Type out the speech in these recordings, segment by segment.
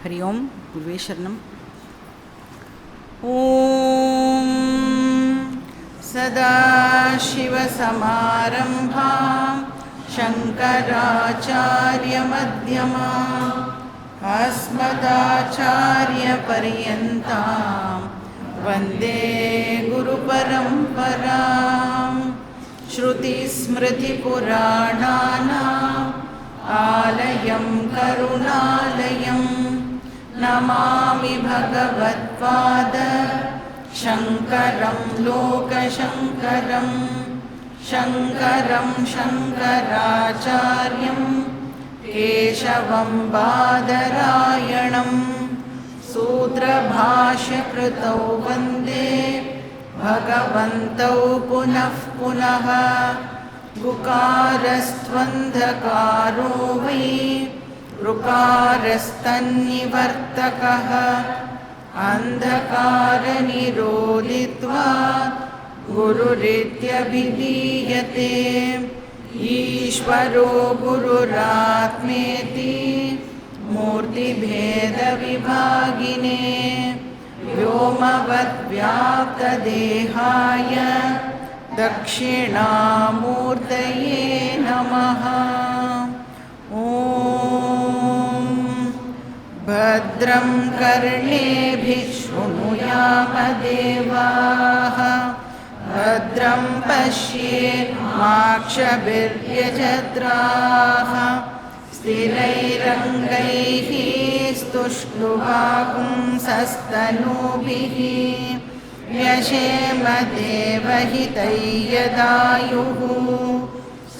हरि ओम गुरुवे शरणम। ओम सदाशिवसमारम्भां शङ्कराचार्यमध्यमाम् अस्मदाचार्यपर्यन्तां वन्दे गुरुपरम्पराम्। श्रुतिस्मृतिपुराणानाम् आलयं करुणालयं नमामि भगवत्पाद शङ्करं लोकशङ्करं। शङ्करं शङ्कराचार्यं केशवं बादरायणं सूत्रभाष्यकृतौ वन्दे भगवन्तौ पुनः पुनः। गुकारस्त्वन्धकारो वै ऋकारस्तन्निवर्तकः अन्धकारनिरोधित्वात् गुरुरित्यभिधीयते। ईश्वरो गुरुरात्मेति मूर्तिभेदविभागिने व्योमवद्व्याप्तदेहाय दक्षिणामूर्तये नमः। ॐ भद्रं कर्णेभिः शृणुयामदेवाः भद्रं पश्येमाक्षभिर्यजत्राः स्थिरैरङ्गैः स्तुष्टुवापुंसस्तनूभिः यशेमदेवहितैयदायुः।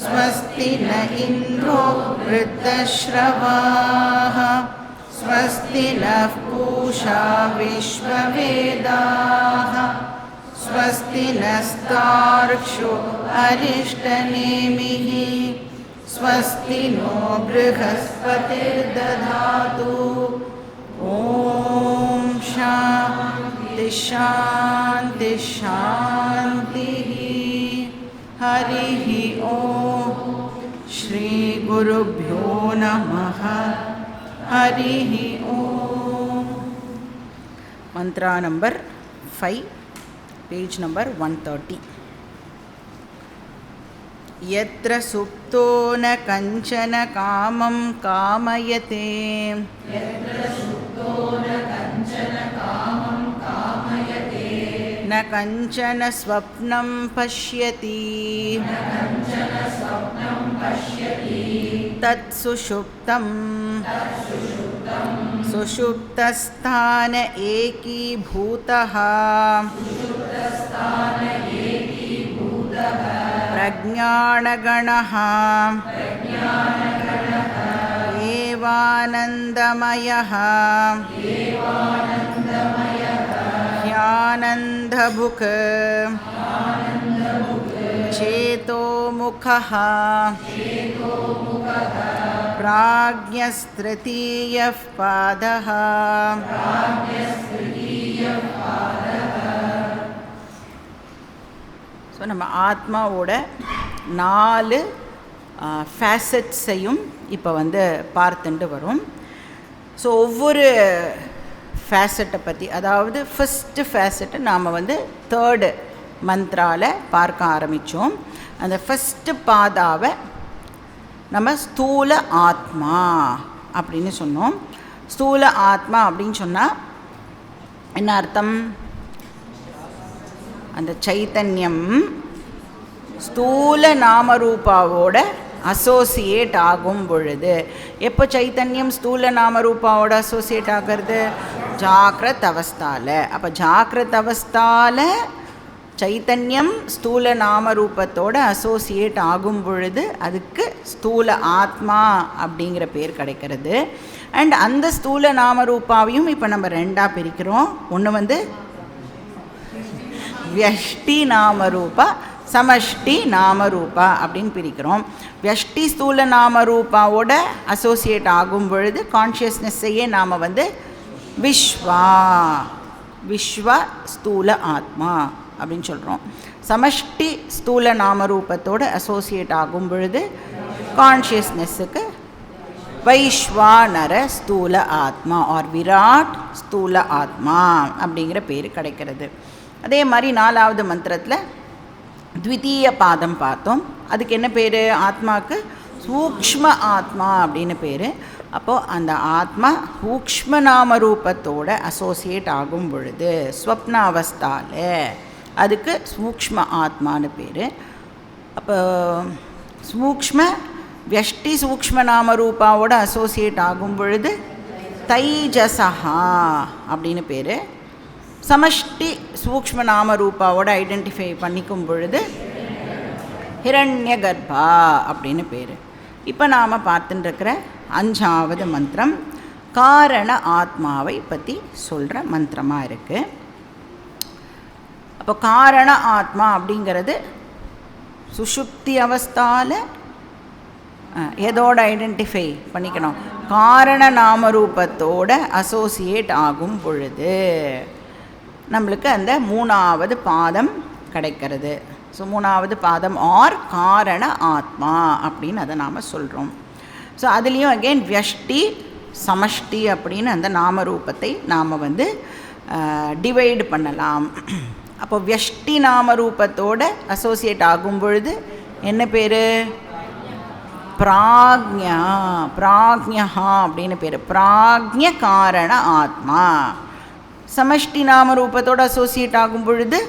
स्वस्ति न इन्द्रो वृद्धश्रवाः स्वस्ति नः पूषा विश्ववेदाः स्वस्ति नस्तार्क्ष्यो अरिष्टनेमिः स्वस्ति नो बृहस्पतिर्दधातु। ॐ शान्ति शान्ति शान्तिः। हरिः ओम श्री गुरुभ्यो नमः। हरिः ओम। मंत्रा नंबर 5 पेज नंबर 130। यत्र सुप्तो न कंचन कामं कामयते न कंचन स्वप्नं पश्यति तत्सुषुप्तं सुषुप्तस्थान एकीभूतः प्रज्ञानगणः एवानन्दमयः ह्यानन्दभुक् चेतोमुखः प्राज्ञस्तृतीयः पादः। ஸோ நம்ம ஆத்மாவோட 4 ஃபேசட்ஸையும் இப்போ பார்த்துட்டு வரும். ஸோ ஒவ்வொரு ஃபேசட்டை பற்றி, அதாவது ஃபஸ்ட்டு ஃபேசட்டை நாம் 3rd மந்த்ராவில் பார்க்க ஆரம்பித்தோம். அந்த ஃபஸ்ட்டு பாதாவை நம்ம ஸ்தூல ஆத்மா அப்படின்னு சொன்னோம். ஸ்தூல ஆத்மா அப்படின்னு சொன்னால் என்ன அர்த்தம்? அந்த சைத்தன்யம் ஸ்தூல நாமரூபாவோட அசோசியேட் ஆகும் பொழுது, எப்போ சைத்தன்யம் ஸ்தூல நாமரூபாவோட அசோசியேட் ஆகிறது? ஜாக்கிரத் அவஸ்தாவில். அப்போ ஜாக்கிரத் அவஸ்தாவில் சைத்தன்யம் ஸ்தூல நாமரூபத்தோட அசோசியேட் ஆகும் பொழுது அதுக்கு ஸ்தூல ஆத்மா அப்படிங்கிற பேர் கிடைக்கிறது. அண்ட் அந்த ஸ்தூல நாமரூபாவையும் இப்போ நம்ம 2ஆக பிரிக்கிறோம். ஒன்று வியஷ்டி நாமரூபா, சமஷ்டி நாமரூபா அப்படின்னு பிரிக்கிறோம். வியஷ்டி ஸ்தூல நாமரூபாவோட அசோசியேட் ஆகும் பொழுது கான்ஷியஸ்னஸ்ஸையே நாம் விஸ்வா விஸ்வ ஸ்தூல ஆத்மா அப்படின்னு சொல்கிறோம். சமஷ்டி ஸ்தூல நாமரூபத்தோடு அசோசியேட் ஆகும் பொழுது கான்ஷியஸ்னஸுக்கு வைஸ்வானர ஸ்தூல ஆத்மா ஆர் விராட் ஸ்தூல ஆத்மா அப்படிங்கிற பேர் கிடைக்கிறது. அதே மாதிரி 4வது மந்திரத்தில் த்விதீய பாதம் பார்த்தோம். அதுக்கு என்ன பேர்? ஆத்மாவுக்கு சூக்ஷ்ம ஆத்மா அப்படின்னு பேர். அப்போது அந்த ஆத்மா சூக்ஷ்ம நாம ரூபத்தோடு அசோசியேட் ஆகும் பொழுது ஸ்வப்ன அவஸ்தாவில் அதுக்கு சூக்ஷ்ம ஆத்மான்னு பேர். அப்போ சூக்ஷ்ம வியஷ்டி சூக்ஷ்ம நாம ரூபாவோட அசோசியேட் ஆகும் பொழுது தைஜசஹா அப்படின்னு பேர். சமஷ்டி சூக்ஷ்ம நாம ரூபாவோட ஐடென்டிஃபை பண்ணிக்கும் பொழுது ஹிரண்ய கர்ப்பா அப்படின்னு பேர். இப்போ நாம் பார்த்துட்டுருக்கிற 5வது மந்திரம் காரண ஆத்மாவை பற்றி சொல்கிற மந்திரமாக இருக்குது. அப்போ காரண ஆத்மா அப்படிங்கிறது சுஷுப்தி அவஸ்தாவில் எதோடு ஐடென்டிஃபை பண்ணிக்கணும்? காரண நாமரூபத்தோட அசோசியேட் ஆகும் பொழுது நம்மளுக்கு அந்த 3வது பாதம் கிடைக்கிறது. ஸோ 3வது பாதம் ஆர் காரண ஆத்மா அப்படின்னு அதை நாம் சொல்கிறோம். ஸோ அதுலேயும் அகெயின் வியஷ்டி சமஷ்டி அப்படின்னு அந்த நாமரூபத்தை நாம் வந்து டிவைடு பண்ணலாம். அப்போ வியஷ்டி நாமரூபத்தோடு அசோசியேட் ஆகும் பொழுது என்ன பேர்? பிராக்ஞா பிராக்ஞா அப்படின்னு பேர். பிராக்ஞ காரண ஆத்மா. சமஷ்டி நாமரூபத்தோடு அசோசியேட் ஆகும் பொழுது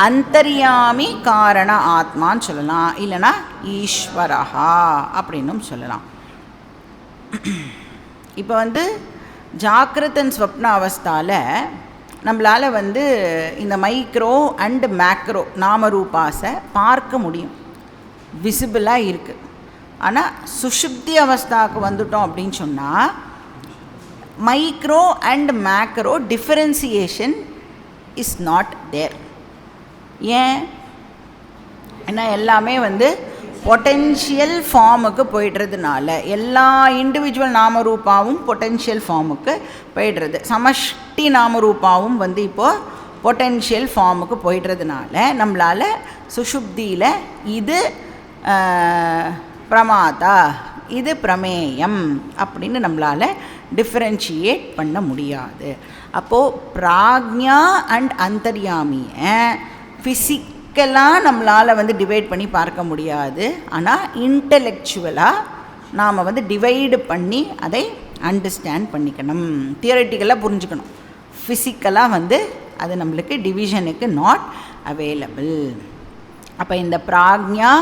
அந்தர்யாமி காரண ஆத்மான்னு சொல்லலாம், இல்லைனா ஈஸ்வரஹா அப்படின்னும் சொல்லலாம். இப்போ வந்து ஜாக்கிரதன் ஸ்வப்ன அவஸ்தாவில் நம்மளால் வந்து இந்த மைக்ரோ அண்ட் மேக்ரோ நாமரூபாஸை பார்க்க முடியும், விசிபிளாக இருக்குது. ஆனால் சுஷுப்தி அவஸ்தாவுக்கு வந்துட்டோம் அப்படின்னு சொன்னால் micro and macro differentiation is not there. ஏன்? ஏன்னா எல்லாமே வந்து பொட்டென்ஷியல் ஃபார்முக்கு போய்டுறதுனால எல்லா இண்டிவிஜுவல் நாமரூபாவும் பொட்டென்ஷியல் ஃபார்முக்கு போய்டுறது. சமஷ்டி நாமரூபாவும் வந்து இப்போது பொட்டென்ஷியல் ஃபார்முக்கு போய்டுறதுனால நம்மளால் சுஷுப்தியில் இது பிரமாதா இது பிரமேயம் அப்படின்னு நம்மளால் டிஃப்ரென்ஷியேட் பண்ண முடியாது. அப்போது பிராக்ஞா அண்ட் அந்தர்யாமியை ஃபிசிக்கலாக நம்மளால் வந்து டிவைட் பண்ணி பார்க்க முடியாது. ஆனால் இன்டலெக்சுவலாக நாம் வந்து டிவைடு பண்ணி அதை அண்டர்ஸ்டாண்ட் பண்ணிக்கணும், தியரட்டிக்கலாக புரிஞ்சுக்கணும். ஃபிசிக்கலாக வந்து அது நம்மளுக்கு டிவிஷனுக்கு நாட் அவைலபிள். அப்போ இந்த பிராக்ஞா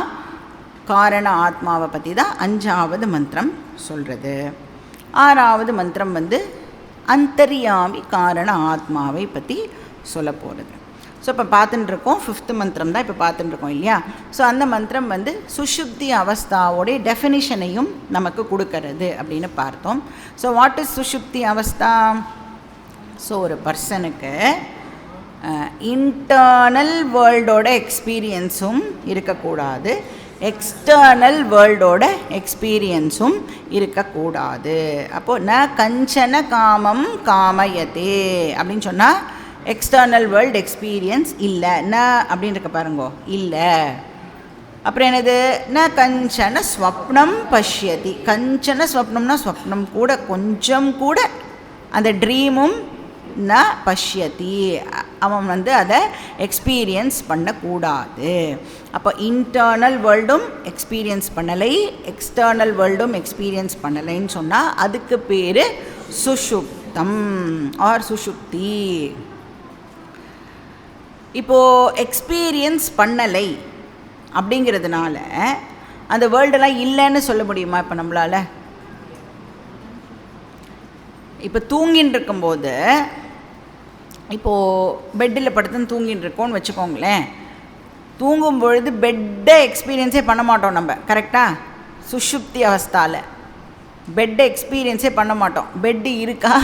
காரண ஆத்மாவை பற்றி தான் 5வது மந்திரம் சொல்கிறது. 6வது மந்திரம் வந்து அந்தர்யாமி காரண ஆத்மாவை பற்றி சொல்ல போகிறது. ஸோ இப்போ பார்த்துட்டுருக்கோம் 5th மந்திரம் தான் இப்போ பார்த்துட்டுருக்கோம் இல்லையா? ஸோ அந்த மந்திரம் வந்து சுஷுப்தி அவஸ்தாவோடைய டெஃபினிஷனையும் நமக்கு கொடுக்கறது அப்படின்னு பார்த்தோம். So what is sushupti avastha? So ஒரு பர்சனுக்கு இன்டர்னல் வேர்ல்டோட எக்ஸ்பீரியன்ஸும் இருக்கக்கூடாது, எக்ஸ்டர்னல் வேர்ல்டோட எக்ஸ்பீரியன்ஸும் இருக்கக்கூடாது. அப்போது ந கஞ்சன காமம் காமயத்தே அப்படின்னு சொன்னால் எக்ஸ்டர்னல் வேர்ல்டு எக்ஸ்பீரியன்ஸ் இல்லை. ந அப்படின்னு இருக்க பாருங்கோ, இல்லை. அப்புறம் என்னது? ந கஞ்சன ஸ்வப்னம் பஷ்யதி. கஞ்சன ஸ்வப்னம்னா ஸ்வப்னம் கூட கொஞ்சம் கூட அந்த ட்ரீமும் ந பஷ்யதி, அவன் வந்து அதை எக்ஸ்பீரியன்ஸ் பண்ணக்கூடாது. அப்போ இன்டர்னல் வேர்ல்டும் எக்ஸ்பீரியன்ஸ் பண்ணலை, எக்ஸ்டர்னல் வேர்ல்டும் எக்ஸ்பீரியன்ஸ் பண்ணலைன்னு சொன்னால் அதுக்கு பேர் சுஷுப்தம் ஆர் சுஷுப்தி. இப்போது எக்ஸ்பீரியன்ஸ் பண்ணலை அப்படிங்கிறதுனால அந்த வேர்ல்டெல்லாம் இல்லைன்னு சொல்ல முடியுமா? இப்போ நம்மளால் இப்போ தூங்கின்னு இருக்கும்போது, இப்போது பெட்டில் படுத்துன்னு தூங்கின்னு இருக்கோன்னு வச்சுக்கோங்களேன். தூங்கும் பொழுது பெட்டை எக்ஸ்பீரியன்ஸே பண்ண மாட்டோம் நம்ம, கரெக்டாக? சுஷுப்தி அவஸ்தாவில் பெட்டை எக்ஸ்பீரியன்ஸே பண்ண மாட்டோம். பெட்டு இருக்கா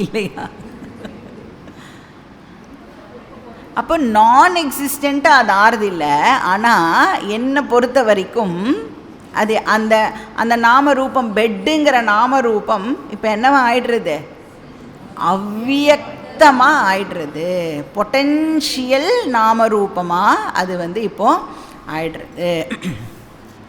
இல்லையா? அப்போ நான் எக்ஸிஸ்டண்ட்டாக அது ஆறுது இல்லை. ஆனால் என்னை பொறுத்த வரைக்கும் அது அந்த அந்த நாமரூபம் பெட்டுங்கிற நாமரூபம் இப்போ என்னவா ஆயிடுறது? அவ்வியக்தமாக ஆயிடுறது. பொட்டென்ஷியல் நாமரூபமாக அது வந்து இப்போது ஆயிடுறது.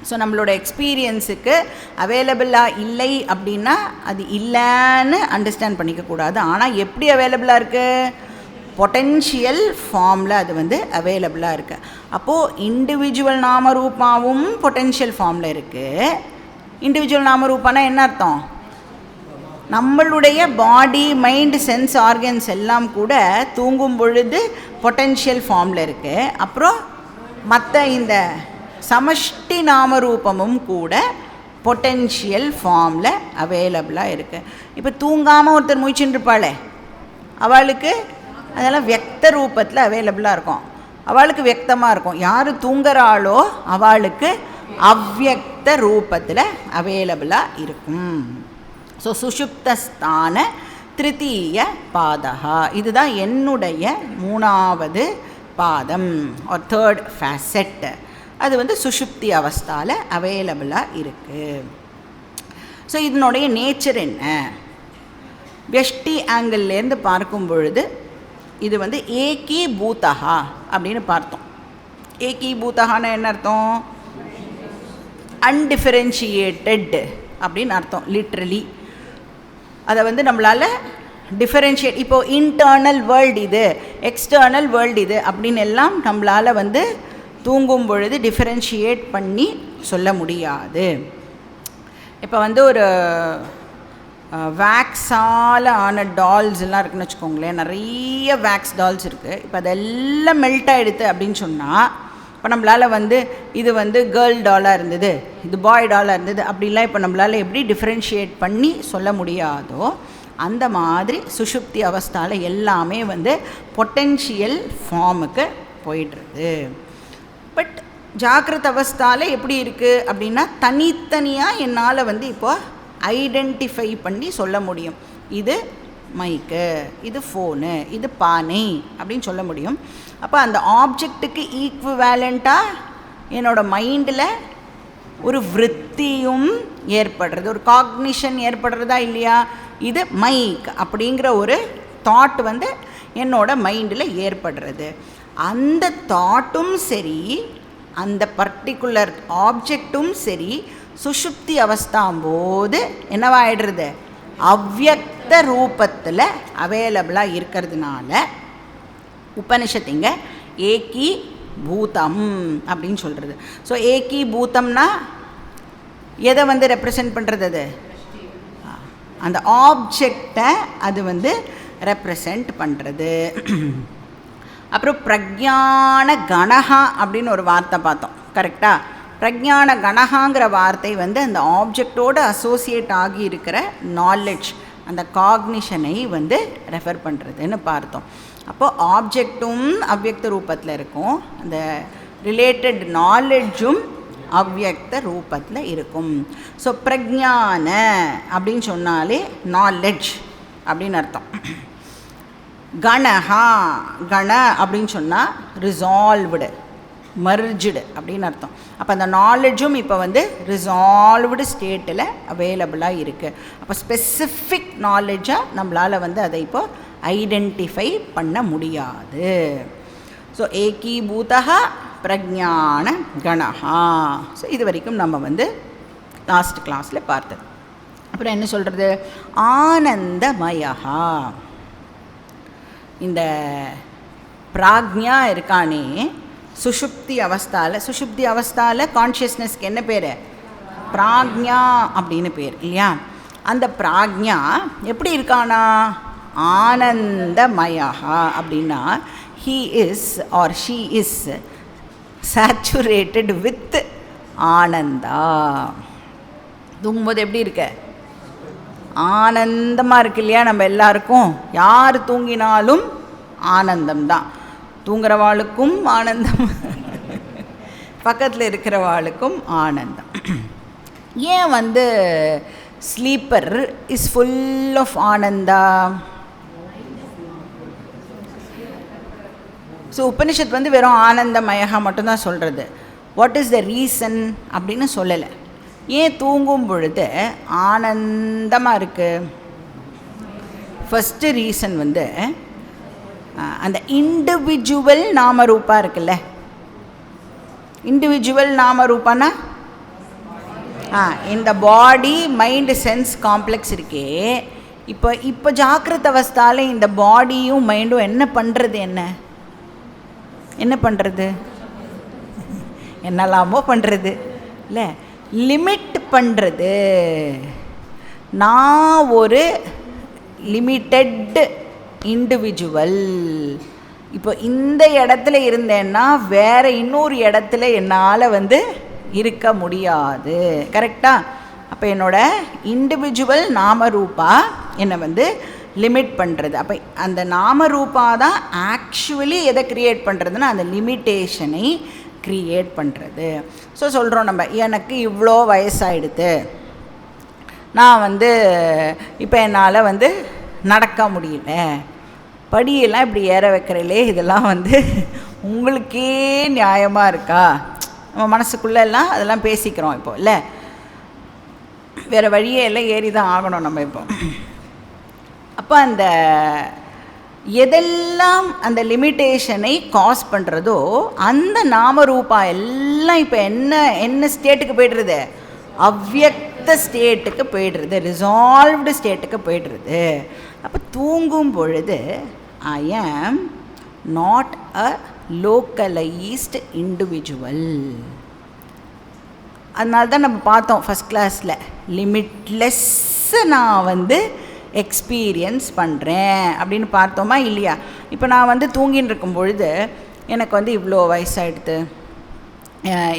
ஸோ நம்மளோட எக்ஸ்பீரியன்ஸுக்கு அவைலபிளாக இல்லை அப்படின்னா அது இல்லைன்னு அண்டர்ஸ்டாண்ட் பண்ணிக்கக்கூடாது. ஆனால் எப்படி அவைலபிளாக இருக்குது? பொட்டென்ஷியல் ஃபார்மில் அது வந்து அவைலபிளாக இருக்குது. அப்போது இண்டிவிஜுவல் நாமரூபாவும் பொட்டென்ஷியல் ஃபார்மில் இருக்குது. இண்டிவிஜுவல் நாமரூபானா என்ன அர்த்தம்? நம்மளுடைய பாடி, மைண்ட், சென்ஸ் ஆர்கன்ஸ் எல்லாம் கூட தூங்கும் பொழுது பொட்டென்ஷியல் ஃபார்மில் இருக்குது. அப்புறம் மற்ற இந்த சமஷ்டி நாமரூபமும் கூட பொட்டென்ஷியல் ஃபார்மில் அவைலபிளாக இருக்குது. இப்போ தூங்காமல் ஒருத்தர் முழிச்சுட்டு இருப்பாளே, அவளுக்கு அதெல்லாம் வியக்த ரூபத்தில் அவைலபிளாக இருக்கும். அவளுக்கு வியக்தமாக இருக்கும். யார் தூங்குறாளோ அவளுக்கு அவ்வியக்த ரூபத்தில் அவைலபிளாக இருக்கும். ஸோ சுஷுப்தஸ்தான திருத்தீய பாதகா, இதுதான் என்னுடைய 3வது பாதம் ஒரு 3rd ஃபேசட். அது வந்து சுஷுப்தி அவஸ்தாவில் அவைலபிளாக இருக்குது. ஸோ இதனுடைய நேச்சர் என்ன? வெஷ்டி ஆங்கிள்லேருந்து பார்க்கும் பொழுது இது வந்து ஏகி பூதகா அப்படின்னு பார்த்தோம். ஏகி பூதகான்னு என்ன அர்த்தம்? அன்டிஃபரென்ஷியேட்டட் அப்படின்னு அர்த்தம். லிட்ரலி அதை வந்து நம்மளால் டிஃபரென்ஷியேட், இப்போது இன்டர்னல் வேர்ல்டு இது, எக்ஸ்டர்னல் வேர்ல்டு இது அப்படின்னு எல்லாம் நம்மளால் வந்து தூங்கும் பொழுது டிஃபரென்ஷியேட் பண்ணி சொல்ல முடியாது. இப்போ வந்து ஒரு வேக்ஸால் ஆன டால்ஸ் எல்லாம் இருக்குதுன்னு வச்சுக்கோங்களேன். நிறைய வேக்ஸ் டால்ஸ் இருக்குது. இப்போ அதெல்லாம் மெல்ட் ஆகிடுது அப்படின்னு சொன்னால், இப்போ நம்மளால் வந்து இது வந்து கேர்ள் டாலாக இருந்தது, இது பாய் டாலாக இருந்தது அப்படிலாம் இப்போ நம்மளால் எப்படி டிஃப்ரென்ஷியேட் பண்ணி சொல்ல முடியாதோ, அந்த மாதிரி சுஷுப்தி அவஸ்தாவில் எல்லாமே வந்து பொட்டென்ஷியல் ஃபார்முக்கு போயிடுறது. பட் ஜாக்கிரத அவஸ்தாவில் எப்படி இருக்குது அப்படின்னா, தனித்தனியாக என்னால் வந்து இப்போது ஐடென்டிஃபை பண்ணி சொல்ல முடியும். இது மைக்கு, இது ஃபோனு, இது பானை அப்படின்னு சொல்ல முடியும். அப்போ அந்த ஆப்ஜெக்ட்டுக்கு ஈக்விவேலண்ட்டாக என்னோடய மைண்டில் ஒரு விருத்தியும் ஏற்படுறது, ஒரு காக்னிஷன் ஏற்படுறதா இல்லையா? இது மைக் அப்படிங்கிற ஒரு தாட் வந்து என்னோட மைண்டில் ஏற்படுறது. அந்த தாட்டும் சரி, அந்த பர்டிகுலர் ஆப்ஜெக்டும் சரி, சுஷுப்தி அவஸ்தாம்போது என்னவாயிடுறது? அவ்வியக்த ரூபத்தில் அவைலபிளாக இருக்கிறதுனால உபனிஷத்துங்க ஏகி பூதம் அப்படின்னு சொல்கிறது. ஸோ ஏகி பூதம்னா எதை வந்து ரெப்ரசன்ட் பண்ணுறது? அது அந்த ஆப்ஜெக்டை அது வந்து ரெப்ரசன்ட் பண்ணுறது. அப்புறம் பிரஜான கணஹா அப்படின்னு ஒரு வார்த்தை பார்த்தோம், கரெக்டாக? பிரஜான கணஹாங்கிற வார்த்தை வந்து அந்த ஆப்ஜெக்டோடு அசோசியேட் ஆகி இருக்கிற நாலெட்ஜ், அந்த காக்னிஷனை வந்து ரெஃபர் பண்ணுறதுன்னு பார்த்தோம். அப்போது ஆப்ஜெக்டும் அவ்வியக்த ரூபத்தில் இருக்கும், அந்த ரிலேட்டட் நாலெட்ஜும் அவ்வியக்த ரூபத்தில் இருக்கும். ஸோ பிரஜான அப்படின்னு சொன்னாலே நாலெட்ஜ் அப்படின்னு அர்த்தம். கணஹா, கண அப்படின்னு சொன்னால் ரிசால்வ்டு, மர்ஜ்டு அப்படின்னு அர்த்தம். அப்போ அந்த நாலெட்ஜும் இப்போ வந்து ரிசால்வ்டு ஸ்டேட்டில் அவைலபிளாக இருக்குது. அப்போ ஸ்பெசிஃபிக் நாலெட்ஜாக நம்மளால் வந்து அதை இப்போ ஐடென்டிஃபை பண்ண முடியாது. ஸோ ஏகீபூதா பிரஜான கணஹா. ஸோ இது வரைக்கும் நம்ம வந்து லாஸ்ட் கிளாஸில் பார்த்தது. அப்புறம் என்ன சொல்கிறது? ஆனந்தமயா. இந்த பிராக்ஞா இருக்கானே சுஷுப்தி அவஸ்தாவில், சுஷுப்தி அவஸ்தாவில் கான்ஷியஸ்னஸ்க்கு என்ன பேர்? பிராக்ஞா அப்படின்னு பேர் இல்லையா? அந்த பிராக்ஞா எப்படி இருக்கானா? ஆனந்தமயா அப்படின்னா he is or she is saturated with Ananda. தூங்கும்போது எப்படி இருக்க? ஆனந்தமாக இருக்கு இல்லையா? நம்ம எல்லாருக்கும் யார் தூங்கினாலும் ஆனந்தம்தான். தூங்குறவாளுக்கும் ஆனந்தம், பக்கத்தில் இருக்கிறவாளுக்கும் ஆனந்தம். ஏன் வந்து ஸ்லீப்பர் இஸ் ஃபுல் ஆஃப் ஆனந்தா? ஸோ உபனிஷத் வந்து வெறும் ஆனந்தமயா மட்டும்தான் சொல்கிறது. வாட் இஸ் த ரீசன் அப்படின்னு சொல்லலை. ஏன் தூங்கும் பொழுது ஆனந்தமாக இருக்குது? ஃபஸ்ட்டு ரீசன் வந்து அந்த இண்டிவிஜுவல் நாமரூபா இருக்குல்ல. இண்டிவிஜுவல் நாமரூபானா இந்த பாடி மைண்டு சென்ஸ் காம்ப்ளெக்ஸ் இருக்கே, இப்போ ஜாக்கிரத அவஸ்தால இந்த பாடியும் மைண்டும் என்ன பண்ணுறது, என்ன பண்ணுறது, என்னெல்லாமோ பண்ணுறது இல்லை, லிமிட் பண்ணுறது. நான் ஒரு லிமிட்டட் இண்டிவிஜுவல், இப்போ இந்த இடத்துல இருந்தேன்னா வேறு இன்னொரு இடத்துல என்னால் இருக்க முடியாது. கரெக்டாக? அப்போ என்னோடய இண்டிவிஜுவல் நாமரூபா என்னை லிமிட் பண்ணுறது. அப்போ அந்த நாமரூபா தான் ஆக்சுவலி எதை க்ரியேட் பண்ணுறதுன்னா அந்த லிமிட்டேஷனை க்ரியேட் பண்ணுறது. ஸோ சொல்கிறோம் நம்ம, எனக்கு இவ்வளோ வயசாகிடுது, நான் இப்போ என்னால் நடக்க முடியல, படியெல்லாம் இப்படி ஏற வைக்கிறீங்களே, இதெல்லாம் உங்களுக்கே நியாயமாக இருக்கா? நம்ம மனசுக்குள்ளெல்லாம் அதெல்லாம் பேசிக்கிறோம் இப்போ இல்லை, வேறு வழியே எல்லாம் ஏறி தான் ஆகணும் நம்ம இப்போ. அப்போ அந்த எதெல்லாம் அந்த லிமிட்டேஷனை காஸ் பண்ணுறதோ அந்த நாமரூபா எல்லாம் இப்போ என்ன ஸ்டேட்டுக்கு போய்டுறது, அவ்யக்த ஸ்டேட்டுக்கு போய்டுறது, ரிசால்வ்டு ஸ்டேட்டுக்கு போய்டுறது. அப்போ தூங்கும் பொழுது ஐ am not a localised individual. அதனால தான் நம்ம பார்த்தோம் ஃபஸ்ட் கிளாஸில், லிமிட்லெஸ்ஸை நான் எக்ஸ்பீரியன்ஸ் பண்ணுறேன் அப்படின்னு பார்த்தோமா இல்லையா? இப்போ நான் தூங்கின்னு இருக்கும் பொழுது எனக்கு இவ்வளோ வயசாகிடுது,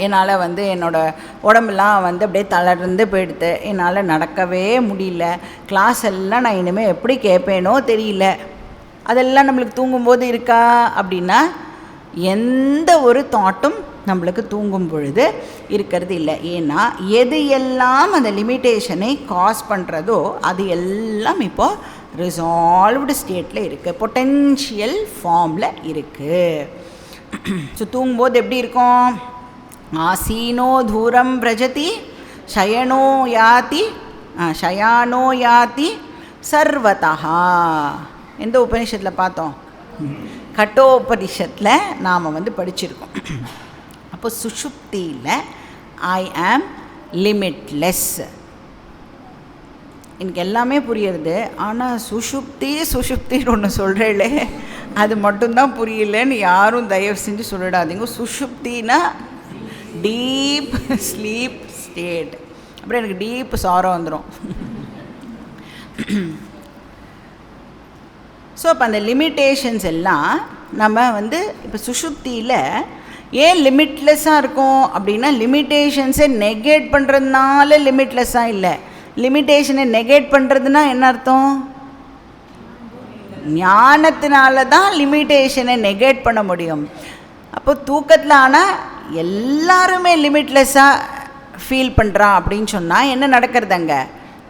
என்னால் என்னோடய உடம்பெல்லாம் அப்படியே தளர்ந்து போயிடுது, என்னால் நடக்கவே முடியல, கிளாஸ் எல்லாம் நான் இனிமேல் எப்படி கேட்பேனோ தெரியல, அதெல்லாம் நம்மளுக்கு தூங்கும்போது இருக்கா அப்படின்னா எந்த ஒரு தாட்டும் நம்மளுக்கு தூங்கும் பொழுது இருக்கிறது இல்லை. ஏன்னா எது எல்லாம் அந்த லிமிட்டேஷனை காஸ் பண்ணுறதோ அது எல்லாம் இப்போது ரிசால்வ்டு ஸ்டேட்டில் இருக்குது, பொட்டென்ஷியல் ஃபார்மில் இருக்குது. ஸோ தூங்கும்போது எப்படி இருக்கும்? ஆசீனோ தூரம் பிரஜதி சயனோ யாதி ஷயானோ யாதி சர்வதா. எந்த உபனிஷத்தில் பார்த்தோம்? கட்டோபனிஷத்தில் நாம் படிச்சிருக்கோம். அப்போ சுஷுப்தியில் ஐ ஆம் லிமிட்லெஸ், எனக்கு எல்லாமே புரியுறது. ஆனால் சுஷுப்தின்னு ஒன்று சொல்கிறேளே அது மட்டும்தான் புரியலன்னு யாரும் தயவு செஞ்சு சொல்லிடாதீங்க. சுஷுப்தினா டீப் ஸ்லீப் ஸ்டேட். அப்புறம் எனக்கு டீப் சாரம் வந்துடும். ஸோ அப்போ அந்த லிமிட்டேஷன்ஸ் எல்லாம் நம்ம இப்போ சுஷுப்தியில் ஏன் லிமிட்லெஸ்ஸாக இருக்கும் அப்படின்னா, லிமிட்டேஷன்ஸை நெகேட் பண்ணுறதுனால லிமிட்லெஸ்ஸாக இல்லை. லிமிட்டேஷனை நெகேட் பண்ணுறதுனா என்ன அர்த்தம்? ஞானத்தினால தான் லிமிட்டேஷனை நெகேட் பண்ண முடியும். அப்போ தூக்கத்தில் ஆனால் எல்லாருமே லிமிட்லெஸ்ஸாக ஃபீல் பண்ணுறான் அப்படின்னு சொன்னால் என்ன நடக்கிறது? அங்கே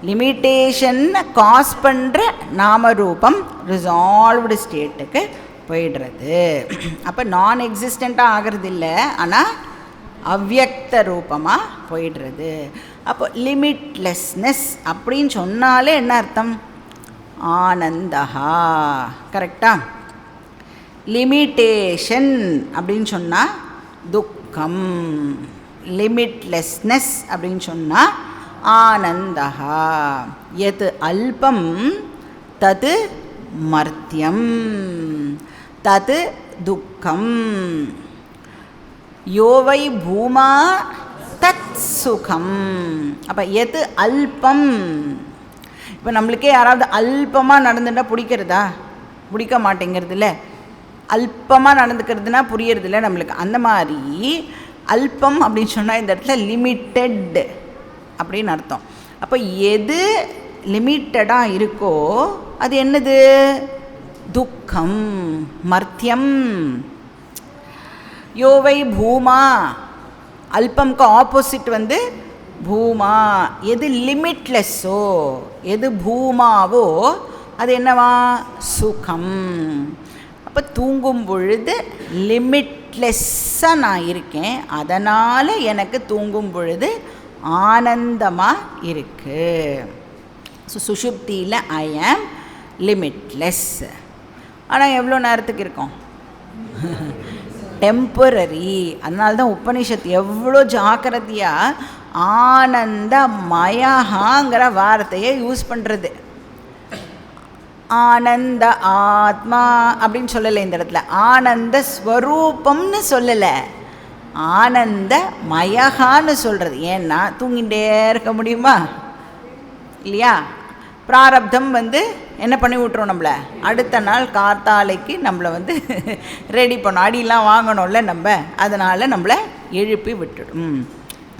லிமிட்டேஷன் காஸ் பண்ணுற நாமரூபம் ரிசால்வ்டு ஸ்டேட்டுக்கு போயிடுறது. அப்போ நான் எக்ஸிஸ்டண்ட்டாக ஆகிறது இல்லை, ஆனால் அவ்யக்த ரூபமாக போயிடுறது. அப்போ லிமிட்லெஸ்னஸ் அப்படின்னு சொன்னாலே என்ன அர்த்தம்? ஆனந்தஹா. கரெக்டாக? லிமிட்டேஷன் அப்படின்னு சொன்னால் துக்கம், லிமிட்லெஸ்னஸ் அப்படின்னு சொன்னால் ஆனந்தஹா. எது அல்பம் தது மர்த்தியம் தது துக்கம் யோவை பூமா தத் சுகம். அப்போ எது அல்பம், இப்போ நம்மளுக்கே யாராவது அல்பமாக நடந்துட்டால் பிடிக்கிறதா? பிடிக்க மாட்டேங்கிறது இல்லை. அல்பமாக நடந்துக்கிறதுனா புரியறது இல்லை நம்மளுக்கு. அந்த மாதிரி அல்பம் அப்படின்னு சொன்னால் இந்த இடத்துல லிமிட்டட் அப்படின்னு அர்த்தம். அப்போ எது லிமிட்டடாக இருக்கோ அது என்னது? துக்கம், மர்த்தியம். யோவை பூமா, அல்பம்க்கு ஆப்போசிட் பூமா. எது லிமிட்லெஸ்ஸோ, எது பூமாவோ அது என்னவா? சுகம். அப்போ தூங்கும் பொழுது லிமிட்லெஸ்ஸாக நான் இருக்கேன், அதனால் எனக்கு தூங்கும் பொழுது ஆனந்தமாக இருக்குது. ஸோ சுஷுப்தியில் ஐ ஆம் லிமிட்லெஸ். ஆனால் எவ்வளோ நேரத்துக்கு இருக்கும்? டெம்பரரி. அதனால தான் உபனிஷத் எவ்வளோ ஜாக்கிரதையாக ஆனந்தமயங்கிற வார்த்தையை யூஸ் பண்ணுறது. ஆனந்த ஆத்மா அப்படின்னு சொல்லலை இந்த இடத்துல, ஆனந்த ஸ்வரூபம்னு சொல்லலை, ஆனந்த மயகான்னு சொல்கிறது. ஏன்னா தூங்கிட்டே இருக்க முடியுமா இல்லையா? பிராரப்தம் என்ன பண்ணி விட்றோம் நம்மளை, அடுத்த நாள் கார்த்தாலைக்கு நம்மளை ரெடி பண்ணோம், அடியெலாம் வாங்கணும்ல நம்ம, அதனால் நம்மளை எழுப்பி விட்டுடும்.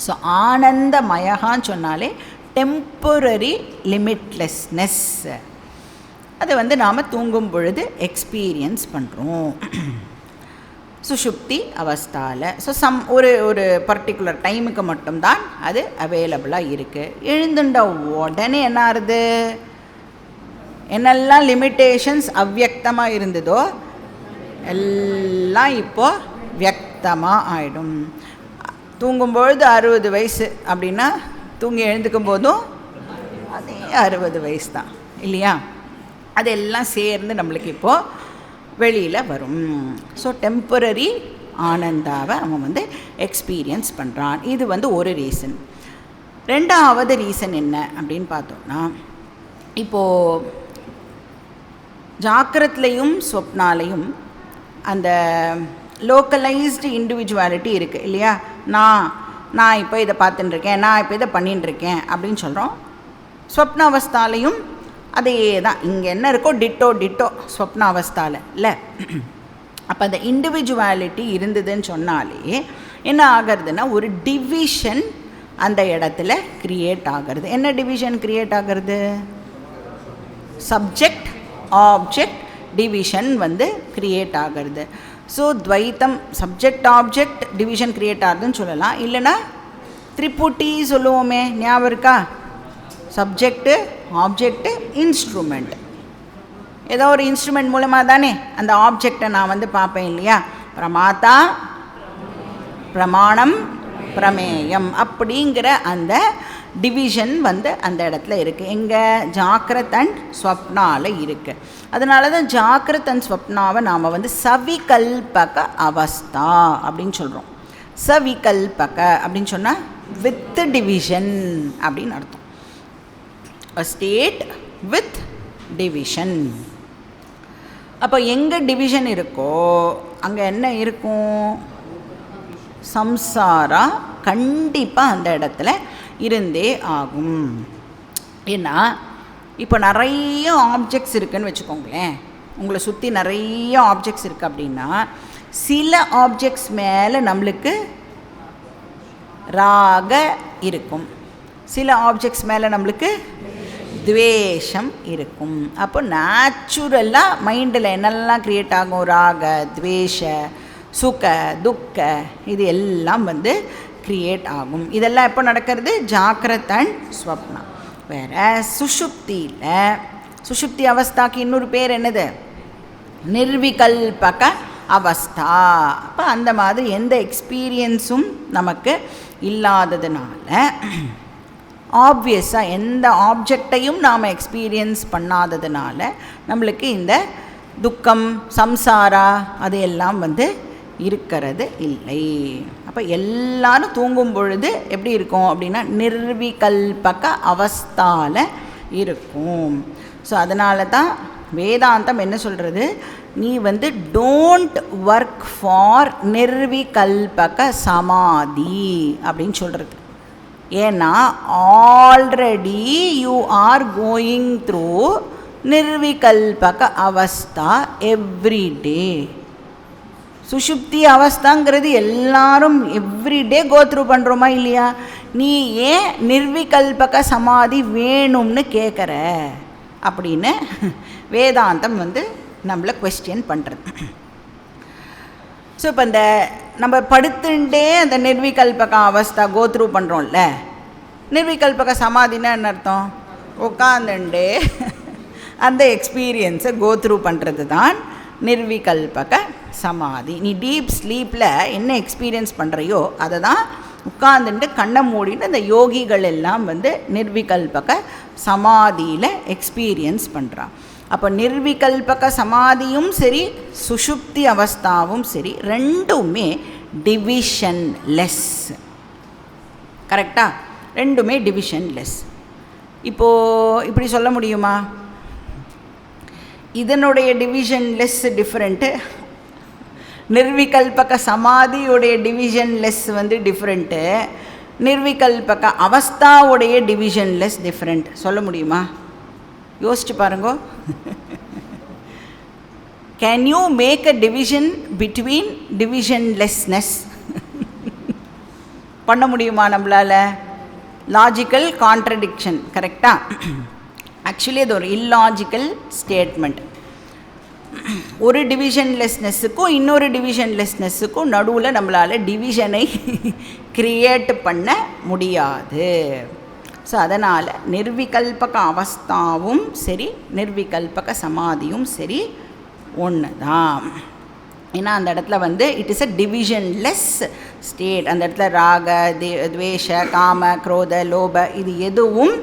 ஸோ ஆனந்தமயகான்னு சொன்னாலே டெம்பரரி லிமிட்லெஸ்னஸ், அது நாம் தூங்கும் பொழுது எக்ஸ்பீரியன்ஸ் பண்ணுறோம் சுஷுப்தி அவஸ்தாவில். ஸோ ஒரு பர்டிகுலர் டைமுக்கு மட்டும்தான் அது அவைலபிளாக இருக்குது. எழுந்துட்ட உடனே என்ன ஆகுது, என்னெல்லாம் லிமிட்டேஷன்ஸ் அவ்வியக்தமாக இருந்ததோ எல்லாம் இப்போது வியக்தமாக ஆகிடும். தூங்கும்பொழுது 60 வயசு அப்படின்னா தூங்கி எழுந்துக்கும் போதும் அதே 60 வயசு தான் இல்லையா? அதெல்லாம் சேர்ந்து நம்மளுக்கு இப்போது வெளியில் வரும். ஸோ டெம்பரரி ஆனந்தாவை அவன் எக்ஸ்பீரியன்ஸ் பண்ணுறான். இது ஒரு ரீசன். ரெண்டாவது ரீசன் என்ன அப்படின்னு பார்த்தோம்னா, இப்போது ஜாக்கிரத்லையும் ஸ்வப்னாலையும் அந்த லோக்கலைஸ்டு இண்டிவிஜுவாலிட்டி இருக்குது இல்லையா? நான் இப்போ இதை பார்த்துட்டுருக்கேன், நான் இப்போ இதை பண்ணிட்டுருக்கேன் அப்படின்னு சொல்கிறோம். ஸ்வப்னாவஸ்தாலையும் அதே தான், இங்கே என்ன இருக்கோ டிட்டோ ஸ்வப்னாவஸ்தாவில் இல்லை. அப்போ அந்த இண்டிவிஜுவாலிட்டி இருந்ததுன்னு சொன்னாலே என்ன ஆகிறதுனா, ஒரு டிவிஷன் அந்த இடத்துல க்ரியேட் ஆகிறது. என்ன டிவிஷன் க்ரியேட் ஆகிறது? சப்ஜெக்ட் ஆப்ஜெக்ட் டிவிஷன் க்ரியேட் ஆகிறது. ஸோ துவைத்தம் சப்ஜெக்ட் ஆப்ஜெக்ட் டிவிஷன் க்ரியேட் ஆகுதுன்னு சொல்லலாம். இல்லைன்னா திரிபுட்டி சொல்லுவோமே, ஞாபகம் இருக்கா? சப்ஜெக்டு ஆப்ஜெக்டு இன்ஸ்ட்ருமெண்ட், ஏதோ ஒரு இன்ஸ்ட்ருமெண்ட் மூலமாக தானே அந்த ஆப்ஜெக்டை நான் பார்ப்பேன் இல்லையா? பிரமாத்தா பிரமாணம் பிரமேயம் அப்படிங்கிற அந்த டிவிஷன் அந்த இடத்துல இருக்குது. எங்கே? ஜாக்கிரத் அண்ட் ஸ்வப்னாவில் இருக்குது. அதனால தான் ஜாக்கிரத் அண்ட் ஸ்வப்னாவை நாம் சவிகல்பக அவஸ்தா அப்படின்னு சொல்கிறோம். சவிகல்பக அப்படின்னு சொன்னால் வித் டிவிஷன் அப்படின்னு அர்த்தம். A state with division. அப்போ எங்கே டிவிஷன் இருக்கோ அங்கே என்ன இருக்கும்? சம்சாரா கண்டிப்பாக அந்த இடத்துல இருந்தே ஆகும். ஏன்னா இப்போ நிறைய ஆப்ஜெக்ட்ஸ் இருக்குதுன்னு வச்சுக்கோங்களேன், உங்களை சுற்றி நிறைய ஆப்ஜெக்ட்ஸ் இருக்குது அப்படின்னா சில ஆப்ஜெக்ட்ஸ் மேலே நம்மளுக்கு ராக இருக்கும், சில ஆப்ஜெக்ட்ஸ் மேலே நம்மளுக்கு துவேஷம் இருக்கும். அப்போ நேச்சுரலாக மைண்டில் என்னெல்லாம் க்ரியேட் ஆகும்? ராக துவேஷ சுக துக்க இது எல்லாம் க்ரியேட் ஆகும். இதெல்லாம் எப்போ நடக்கிறது? ஜாக்கிரத் அண்ட் ஸ்வப்னா. வேறு சுஷுப்தி அவஸ்தாக்கு இன்னொரு பேர் என்னது? நிர்விகல்பக அவஸ்தா. அப்போ அந்த மாதிரி எந்த எக்ஸ்பீரியன்ஸும் நமக்கு இல்லாததுனால, ஆப்வியஸாக எந்த ஆப்ஜெக்டையும் நாம் எக்ஸ்பீரியன்ஸ் பண்ணாததுனால நம்மளுக்கு இந்த துக்கம் சம்சாரா அது எல்லாம் இருக்கிறது இல்லை. அப்போ எல்லாரும் தூங்கும் பொழுது எப்படி இருக்கும் அப்படின்னா நிர்விகல்பக அவஸ்தாவில் இருக்கும். ஸோ அதனால தான் வேதாந்தம் என்ன சொல்கிறது? நீ டோன்ட் ஒர்க் ஃபார் நிர்விகல்பக சமாதி அப்படின்னு சொல்கிறது. ஏன்னா already you are going through நிர்விகல்பக அவஸ்தா எவ்ரிடே. சுஷுப்தி அவஸ்தாங்கிறது எல்லாரும் எவ்ரிடே கோத்ரூ பண்ணுறோமா இல்லையா? நீ ஏன் நிர்விகல்பக சமாதி வேணும்னு கேட்குற அப்படின்னு வேதாந்தம் நம்மளை கொஸ்டின் பண்ணுறது. ஸோ இப்போ இந்த நம்ம படுத்துட்டே அந்த நிர்விகல்பக அவஸ்தா கோத்ரூ பண்ணுறோம்ல, நிர்விகல்பக சமாதினா என்ன அர்த்தம்? உட்காந்துண்டே அந்த எக்ஸ்பீரியன்ஸை கோத்ரூ பண்ணுறது தான் நிர்விகல்பக சமாதி. நீ டீப் ஸ்லீப்பில் என்ன எக்ஸ்பீரியன்ஸ் பண்ணுறையோ அதை தான் உட்கார்ந்துட்டு கண்ணை மூடிட்டு அந்த யோகிகள் எல்லாம் நிர்விகல்பக சமாதியில் எக்ஸ்பீரியன்ஸ் பண்ணுறான். அப்போ நிர்விகல்பக சமாதியும் சரி சுஷுப்தி அவஸ்தாவும் சரி ரெண்டுமே டிவிஷன்லெஸ். கரெக்டாக? ரெண்டுமே டிவிஷன்லெஸ். இப்போது இப்படி சொல்ல முடியுமா? இதனுடைய டிவிஷன்லெஸ் டிஃப்ரெண்ட்டு, நிர்விகல்பக சமாதியுடைய டிவிஷன்லெஸ் டிஃப்ரெண்ட்டு, நிர்விகல்பக அவஸ்தாவுடைய டிவிஷன்லெஸ் டிஃப்ரெண்ட். சொல்ல முடியுமா? யோசிச்சு பாருங்கோ. Can you make a division between divisionlessness? பண்ண முடியுமா நம்மளால்? Logical contradiction. கரெக்டாக? ஆக்சுவலி அது ஒரு இல்லாஜிக்கல் ஸ்டேட்மெண்ட். ஒரு டிவிஷன்லெஸ்னஸுக்கும் இன்னொரு டிவிஷன்லெஸ்னஸுக்கும் நடுவில் நம்மளால் டிவிஷனை கிரியேட் பண்ண முடியாது. ஸோ அதனால் நிர்விகல்பக அவஸ்தாவும் சரி, நிர்விகல்பக சமாதியும் சரி ஒன்று தான். ஏன்னா அந்த இடத்துல இட் இஸ் அ டிவிஷன்லெஸ் ஸ்டேட். அந்த இடத்துல ராக, துவேஷ, காம, குரோத, லோப இது எதுவும்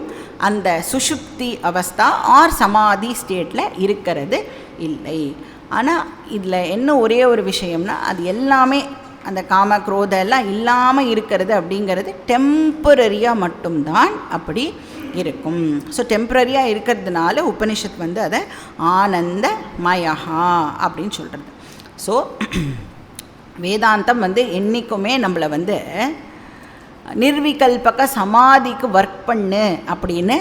அந்த சுஷுப்தி அவஸ்தா ஆர் சமாதி ஸ்டேட்டில் இருக்கிறது இல்லை. ஆனால் இதில் என்ன ஒரே ஒரு விஷயம்னா, அது எல்லாமே அந்த காம குரோத எல்லாம் இல்லாமல் இருக்கிறது அப்படிங்கிறது டெம்பரரியாக மட்டும்தான் அப்படி இருக்கும். ஸோ டெம்பரரியாக இருக்கிறதுனால உபனிஷத் அதை ஆனந்த மயஹா அப்படின்னு சொல்கிறது. ஸோ வேதாந்தம் என்றைக்குமே நம்மளை நிர்விகல்பக சமாதிக்கு ஒர்க் பண்ணு அப்படின்னு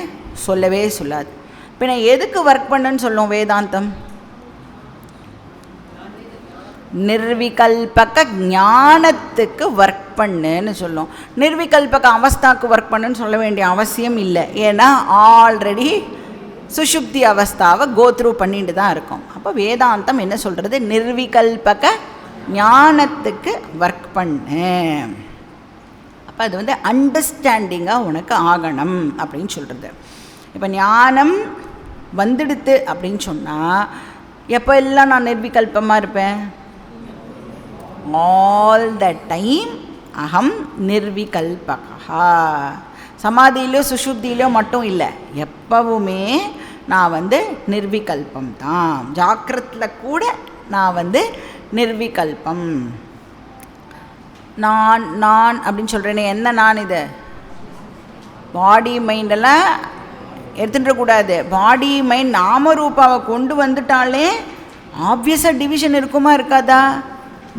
சொல்லவே சொல்லாது. பின்ன எதுக்கு ஒர்க் பண்ணுன்னு சொல்லும் வேதாந்தம்? நிர்விகல்பக ஞானத்துக்கு ஒர்க் பண்ணுன்னு சொல்லும். நிர்விகல்பக அவஸ்தாக்கு ஒர்க் பண்ணுன்னு சொல்ல வேண்டிய அவசியம் இல்லை. ஏன்னா ஆல்ரெடி சுஷுப்தி அவஸ்தாவை கோத்ரூ பண்ணிட்டு தான் இருக்கும். அப்போ வேதாந்தம் என்ன சொல்கிறது? நிர்விகல்பக ஞானத்துக்கு ஒர்க் பண்ணு. அப்போ அது அண்டர்ஸ்டாண்டிங்காக உனக்கு ஆகணும் அப்படின்னு சொல்கிறது. இப்போ ஞானம் வந்துடுத்து அப்படின்னு சொன்னால் எப்போ எல்லாம் நான் நிர்விகல்பமாக இருப்பேன்? ஆல் த டைம் அகம் நிர்விகல்பகா. சமாதியிலோ சுஷுப்தியிலோ மட்டும் இல்லை, எப்பவுமே நான் நிர்விகல்பம் தான். ஜாக்கிரத்தில் கூட நான் நிர்விகல்பம். நான் நான் அப்படின்னு சொல்கிறேனே, என்ன நான்? இது பாடி மைண்டெல்லாம் எடுத்துகிட்டக்கூடாது. பாடி மைண்ட் நாமரூபாவை கொண்டு வந்துட்டாலே ஆப்வியஸாக டிவிஷன் இருக்குமா இருக்காதா?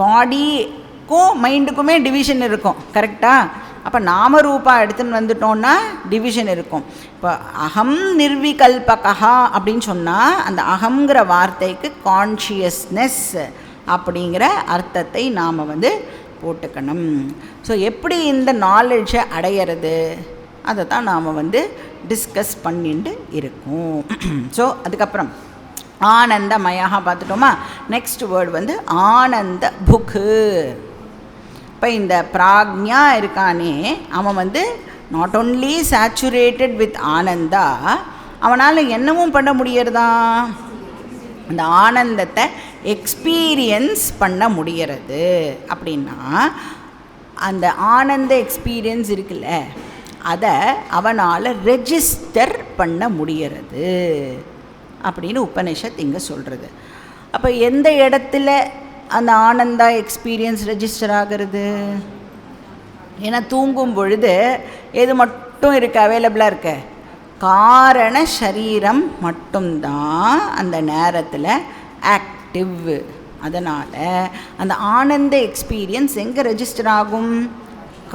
பாடிக்கும் மைண்டுக்குமே டிவிஷன் இருக்கும். கரெக்டாக? அப்போ நாமரூபா எடுத்துன்னு வந்துட்டோன்னா டிவிஷன் இருக்கும். இப்போ அகம் நிர்விகல்பகா அப்படின்னு சொன்னால் அந்த அகங்கிற வார்த்தைக்கு கான்ஷியஸ்னஸ் அப்படிங்கிற அர்த்தத்தை நாம் போட்டுக்கணும். ஸோ எப்படி இந்த நாலேஜை அடையிறது அதை தான் நாம் டிஸ்கஸ் பண்ணிட்டு இருக்கோம். ஸோ அதுக்கப்புறம் ஆனந்தமயாக பார்த்துட்டோமா? நெக்ஸ்ட் வேர்டு ஆனந்த புக்கு. இப்போ இந்த பிராக்ஞா இருக்கானே, அவன் not only saturated with Ananda, அவனால் என்னவும் பண்ண முடியறதா? அந்த ஆனந்தத்தை எக்ஸ்பீரியன்ஸ் பண்ண முடியறது. அப்படின்னா அந்த ஆனந்த எக்ஸ்பீரியன்ஸ் இருக்குல்ல, அதை அவனால் ரெஜிஸ்டர் பண்ண முடியறது அப்படின்னு உபனிஷத் இங்கே சொல்கிறது. அப்போ எந்த இடத்துல அந்த ஆனந்தா எக்ஸ்பீரியன்ஸ் ரெஜிஸ்டர் ஆகிறது? ஏன்னா தூங்கும் பொழுது எது மட்டும் இருக்குது அவைலபிளாக இருக்க? காரண சரீரம் மட்டும்தான் அந்த நேரத்தில் ஆக்டிவ். அதனால் அந்த ஆனந்த எக்ஸ்பீரியன்ஸ் எங்கே ரெஜிஸ்டர் ஆகும்?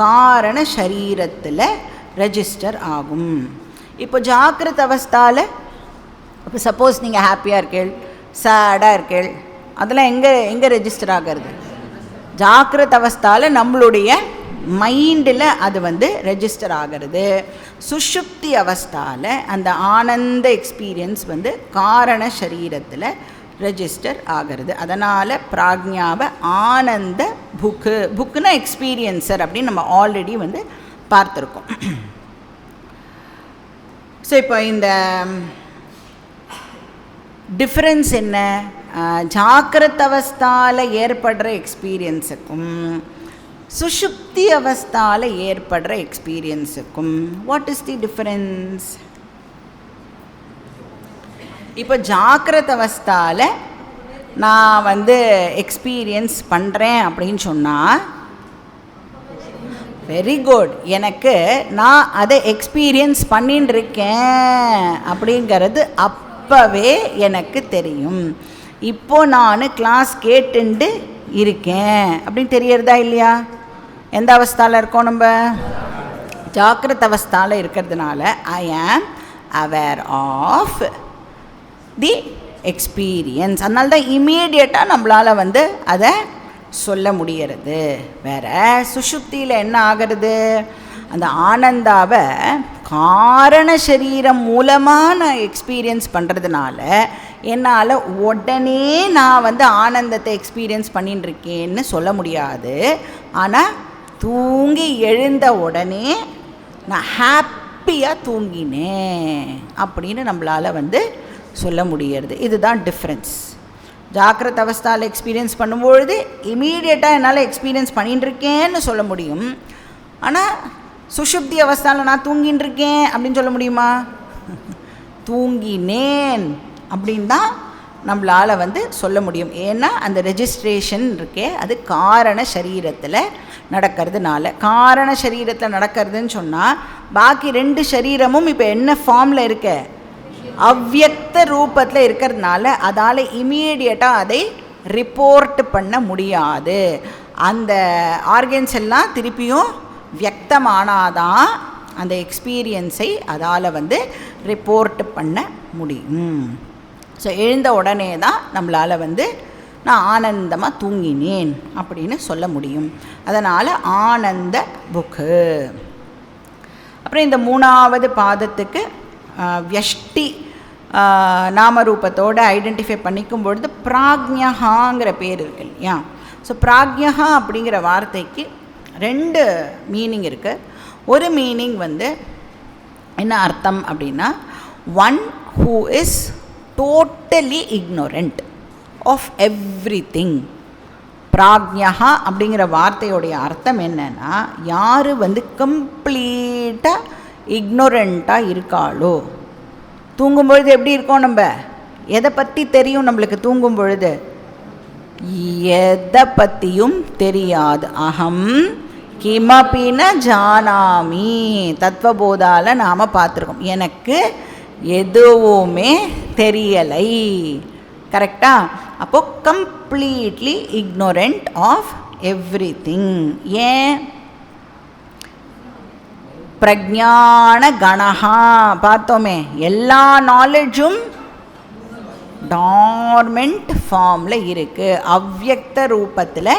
காரண சரீரத்தில் ரெஜிஸ்டர் ஆகும். இப்போ ஜாக்கிரத அவஸ்தாவில் இப்போ சப்போஸ் நீங்கள் ஹாப்பியாக இருக்கீள், சேடாக இருக்கீள், அதெல்லாம் எங்கே ரெஜிஸ்டர் ஆகிறது? ஜாக்கிரத அவஸ்தாவில் நம்மளுடைய மைண்டில் அது ரெஜிஸ்டர் ஆகிறது. சுஷுப்தி அவஸ்தாவில் அந்த ஆனந்த எக்ஸ்பீரியன்ஸ் காரண சரீரத்தில் ரெஜிஸ்டர் ஆகிறது. அதனால் பிராக்ஞாவை ஆனந்த புக்குன்னா எக்ஸ்பீரியன்சர் அப்படின்னு நம்ம ஆல்ரெடி பார்த்துருக்கோம். ஸோ இப்போ இந்த டிஃப்ரென்ஸ் என்ன? ஜாக்கிரத அவஸ்தாவில் ஏற்படுற எக்ஸ்பீரியன்ஸுக்கும் சுஷுப்தி அவஸ்தாவில் ஏற்படுற எக்ஸ்பீரியன்ஸுக்கும் வாட் இஸ் தி டிஃபரன்ஸ்? இப்போ ஜாக்கிரத அவஸ்தாவில் நான் எக்ஸ்பீரியன்ஸ் பண்ணுறேன் அப்படின்னு சொன்னால் வெரி குட். எனக்கு நான் அதை எக்ஸ்பீரியன்ஸ் பண்ணின்னு இருக்கேன் அப்படிங்கிறது அப்போவே எனக்கு தெரியும். இப்போது நான் கிளாஸ் கேட்டுண்டு இருக்கேன் அப்படின்னு தெரியறதா இல்லையா? எந்த அவஸ்தாவில் இருக்கோம் நம்ம? ஜாக்கிரத அவஸ்தாவில் இருக்கிறதுனால ஐ ஆம் அவேர் ஆஃப் தி எக்ஸ்பீரியன்ஸ். அதனால தான் இமீடியட்டாக நம்மளால் அதை சொல்ல முடியறது. வேற சுஷுப்தியில் என்ன ஆகிறது? அந்த ஆனந்தாவை காரண சரீரம் மூலமாக நான் எக்ஸ்பீரியன்ஸ் பண்ணுறதுனால என்னால் உடனே நான் ஆனந்தத்தை எக்ஸ்பீரியன்ஸ் பண்ணின்னு இருக்கேன்னு சொல்ல முடியாது. ஆனால் தூங்கி எழுந்த உடனே நான் ஹாப்பியாக தூங்கினேன் அப்படின்னு நம்மளால் சொல்ல முடியறது. இதுதான் டிஃப்ரென்ஸ். ஜாக்கிரத அவஸ்தாவில் எக்ஸ்பீரியன்ஸ் பண்ணும்பொழுது இமீடியட்டாக என்னால் எக்ஸ்பீரியன்ஸ் பண்ணின்னு இருக்கேன்னு சொல்ல முடியும். ஆனால் சுஷுப்தி அவஸ்தாவில் நான் தூங்கின்னு இருக்கேன் அப்படின்னு சொல்ல முடியுமா? தூங்கினேன் அப்படின்னு தான் நம்மளால் சொல்ல முடியும். ஏன்னா அந்த ரெஜிஸ்ட்ரேஷன் இருக்கே அது காரண சரீரத்தில் நடக்கிறதுனால. காரண சரீரத்தில் நடக்கிறதுன்னு சொன்னால் பாக்கி 2 சரீரமும் இப்போ என்ன ஃபார்மில் இருக்க? அவ்யக்த ரூபத்தில் இருக்கிறதுனால அதால் இமீடியட்டாக அதை ரிப்போர்ட் பண்ண முடியாது. அந்த ஆர்கன்ஸ் எல்லாம் திருப்பியும் வியக்தமானாதான் அந்த எக்ஸ்பீரியன்ஸை அதால் ரிப்போர்ட் பண்ண முடியும். ஸோ எழுந்த உடனே தான் நம்மளால் நான் ஆனந்தமாக தூங்கினேன் அப்படின்னு சொல்ல முடியும். அதனால் ஆனந்த புக்கு. அப்புறம் இந்த 3வது பாதத்துக்கு வியஷ்டி நாமரூபத்தோடு ஐடென்டிஃபை பண்ணிக்கும் பொழுது பிராக்ஞகாங்கிற பேர் இருக்கு இல்லையா? ஸோ பிராக்ஞகா அப்படிங்கிற வார்த்தைக்கு 2 மீனிங் இருக்குது. ஒரு மீனிங் என்ன அர்த்தம் அப்படின்னா, one who is totally ignorant of everything. பிராக்ஞகா அப்படிங்கிற வார்த்தையோடைய அர்த்தம் என்னன்னா, யார் கம்ப்ளீட்டாக இக்னோரண்ட்டாக இருக்காளோ. தூங்கும் பொழுது எப்படி இருக்கோம்? நம்ம எதை பற்றி தெரியும் நம்மளுக்கு? தூங்கும் பொழுது எதை பற்றியும் தெரியாது. அகம் கிமபின ஜானாமி தத்துவபோதால நாம் பார்த்துருக்கோம். எனக்கு எதுவுமே தெரியலை. கரெக்டா? அப்போது கம்ப்ளீட்லி இக்னோரண்ட் ஆஃப் எவ்ரிதிங். ஏன்? பிரஜான கணஹா பார்த்தோமே, எல்லா நாலேஜும் டார்மெண்ட் ஃபார்மில் இருக்குது, அவ்யக்த ரூபத்தில்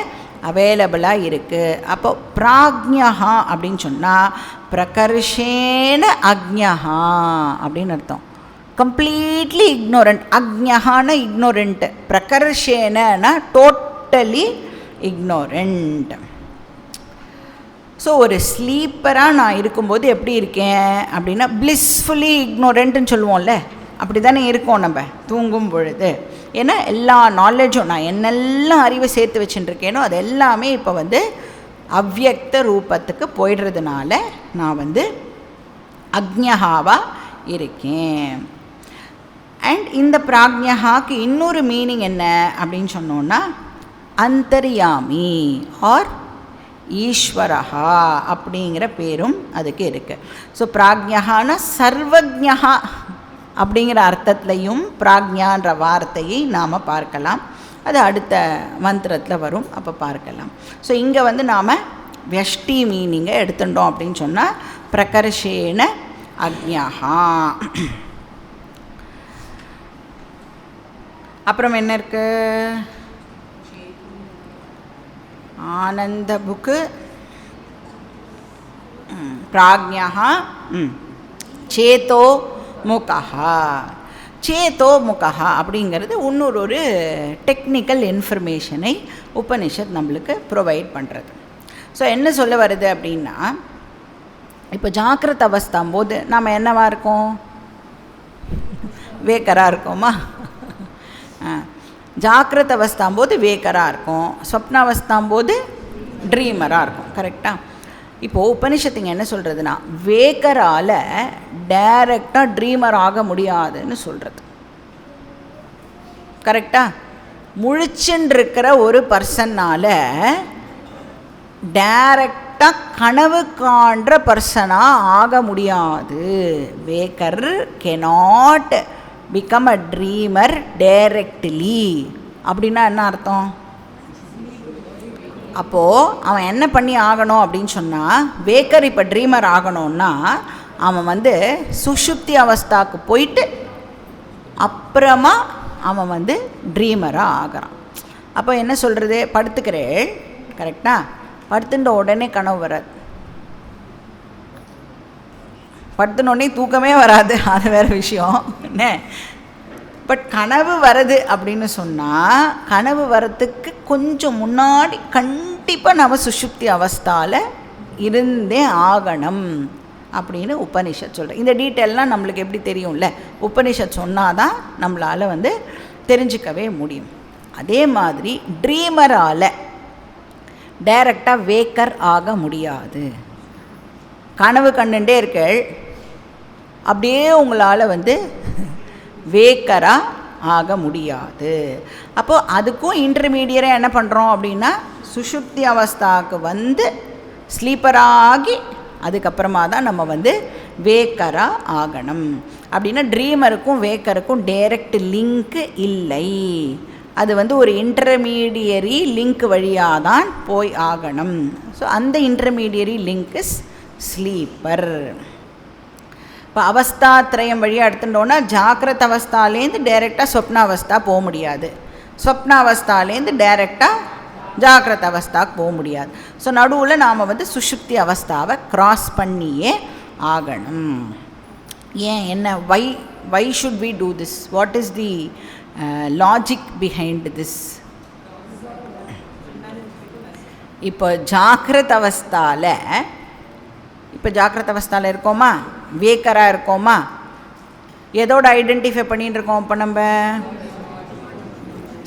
அவைலபிளாக இருக்குது. அப்போ பிராக்ஞகா அப்படின்னு சொன்னால் பிரகர்ஷேன அக்ஞகா அப்படின்னு அர்த்தம். Completely ignorant. அக்ஞகான இக்னோரண்ட், பிரகர்ஷேனா டோட்டலி இக்னோரண்ட். ஸோ ஒரு ஸ்லீப்பராக நான் இருக்கும்போது எப்படி இருக்கேன் அப்படின்னா பிளிஸ்ஃபுல்லி இக்னோரண்ட்டுன்னு சொல்லுவோம்ல, அப்படி தானே இருக்கோம் நம்ம தூங்கும் பொழுது. ஏன்னா எல்லா நாலேஜும் நான் என்னெல்லாம் அறிவை சேர்த்து வச்சுட்டுருக்கேனோ அது எல்லாமே இப்போ அவ்யக்த ரூபத்துக்கு போயிடுறதுனால நான் அக்ஞகாவாக இருக்கேன். அண்ட் இந்த பிராக்ஞகாக்கு இன்னொரு மீனிங் என்ன அப்படின்னு சொன்னோன்னா அந்தர்யாமி ஆர் ஈஸ்வரஹா அப்படிங்கிற பேரும் அதுக்கு இருக்குது. ஸோ பிராக்ஞகான சர்வஜ்ஞா அப்படிங்கிற அர்த்தத்துலையும் பிராக்ஞான்ற வார்த்தையை நாம் பார்க்கலாம். அது அடுத்த மந்திரத்தில் வரும், அப்போ பார்க்கலாம். ஸோ இங்கே நாம் வியஷ்டி மீனிங்கை எடுத்துட்டோம் அப்படின்னு சொன்னால் பிரகர்ஷேன அக்ஞகா. அப்புறம் என்ன இருக்குது? ஆனந்த புக்கு, பிராக்ஞா, சேதோ முகா. சேதோ முகா அப்படிங்கிறது இன்னொரு டெக்னிக்கல் இன்ஃபர்மேஷனை உபனிஷத் நம்மளுக்கு ப்ரொவைட் பண்ணுறது. ஸோ என்ன சொல்ல வருது அப்படின்னா, இப்போ ஜாக்கிரத அவஸ்தாம் போது நாம் என்னவா இருக்கோம்? வேக்கராக இருக்கோமா? ஜாக்கிரத அவஸ்தாம் போது வேக்கராக இருக்கும், ஸ்வப்னாவஸ்தாம் போது ட்ரீமராக இருக்கும். கரெக்டாக? இப்போது உபனிஷத்துங்க என்ன சொல்கிறதுனா, வேக்கரால் டைரெக்டாக ட்ரீமர் ஆக முடியாதுன்னு சொல்கிறது. கரெக்டாக? முழிச்சுன்னு இருக்கிற ஒரு பர்சன்னால் டைரெக்டாக டைரெக்டாக கனவு காண்ற பர்சனாக ஆக முடியாது. Walker cannot become a trimmer directly. அப்படின்னா என்ன அர்த்தம்? அப்போது அவன் என்ன பண்ணி ஆகணும் அப்படின்னு சொன்னால், வேக்கர் இப்போ ட்ரீமர் ஆகணும்னா அவன் வந்து சுஷுப்தி அவஸ்தாவுக்கு போயிட்டு அப்புறமா அவன் வந்து ட்ரீமராக ஆகிறான். அப்போ என்ன சொல்கிறது, படுத்துக்கிறேன் கரெக்டாக, படுத்துட்ட உடனே கனவு வராது, படுத்துனோடனே தூக்கமே வராது, அது வேறு விஷயம் என்ன. பட் கனவு வருது அப்படின்னு சொன்னால், கனவு வரத்துக்கு கொஞ்சம் முன்னாடி கண்டிப்பாக நம்ம சுஷுப்தி அவஸ்தாவில் இருந்தே ஆகணும் அப்படின்னு உபனிஷத் சொல்கிறேன். இந்த டீட்டெயிலாம் நம்மளுக்கு எப்படி தெரியும்ல, உபனிஷத் சொன்னால் தான் நம்மளால் வந்து தெரிஞ்சிக்கவே முடியும். அதே மாதிரி ட்ரீமரால் டைரெக்டாக வேக்கர் ஆக முடியாது. கனவு கண்டுட்டே இருக்கள், அப்படியே உங்களால் வந்து வேக்கராக ஆக முடியாது. அப்போது அதுக்கும் இன்டர்மீடியராக என்ன பண்ணுறோம் அப்படின்னா, சுஷுப்தி அவஸ்தாவுக்கு வந்து ஸ்லீப்பராகி அதுக்கப்புறமா தான் நம்ம வந்து வேக்கராக ஆகணும். அப்படின்னா ட்ரீமருக்கும் வேக்கருக்கும் டைரக்ட் லிங்க்கு இல்லை, அது வந்து ஒரு இன்டர்மீடியரி லிங்க் வழியாக தான் போய் ஆகணும். ஸோ அந்த இன்டர்மீடியரி லிங்க் இஸ் ஸ்லீப்பர். இப்போ அவஸ்தாத்ரயம் வழியாக எடுத்துட்டோன்னா ஜாக்கிரத அவஸ்தாலேருந்து டைரெக்டாக சொப்னாவஸ்தா போக முடியாது, சொப்னாவஸ்தாலேருந்து டைரெக்டாக ஜாக்கிரத அவஸ்தாவுக்கு போக முடியாது. ஸோ நடுவில் நாம் வந்து சுஷுப்தி அவஸ்தாவை க்ராஸ் பண்ணியே ஆகணும். ஏன், என்ன, why should we do this, what is the logic behind this? இப்போ ஜாக்கிரத அவஸ்தாவில், இப்போ ஜாக்கிரத அவஸ்தாவில் இருக்கோமா, வேக்கராக இருக்கோமா, எதோட ஐடென்டிஃபை பண்ணிட்டு இருக்கோம்? இப்போ நம்ம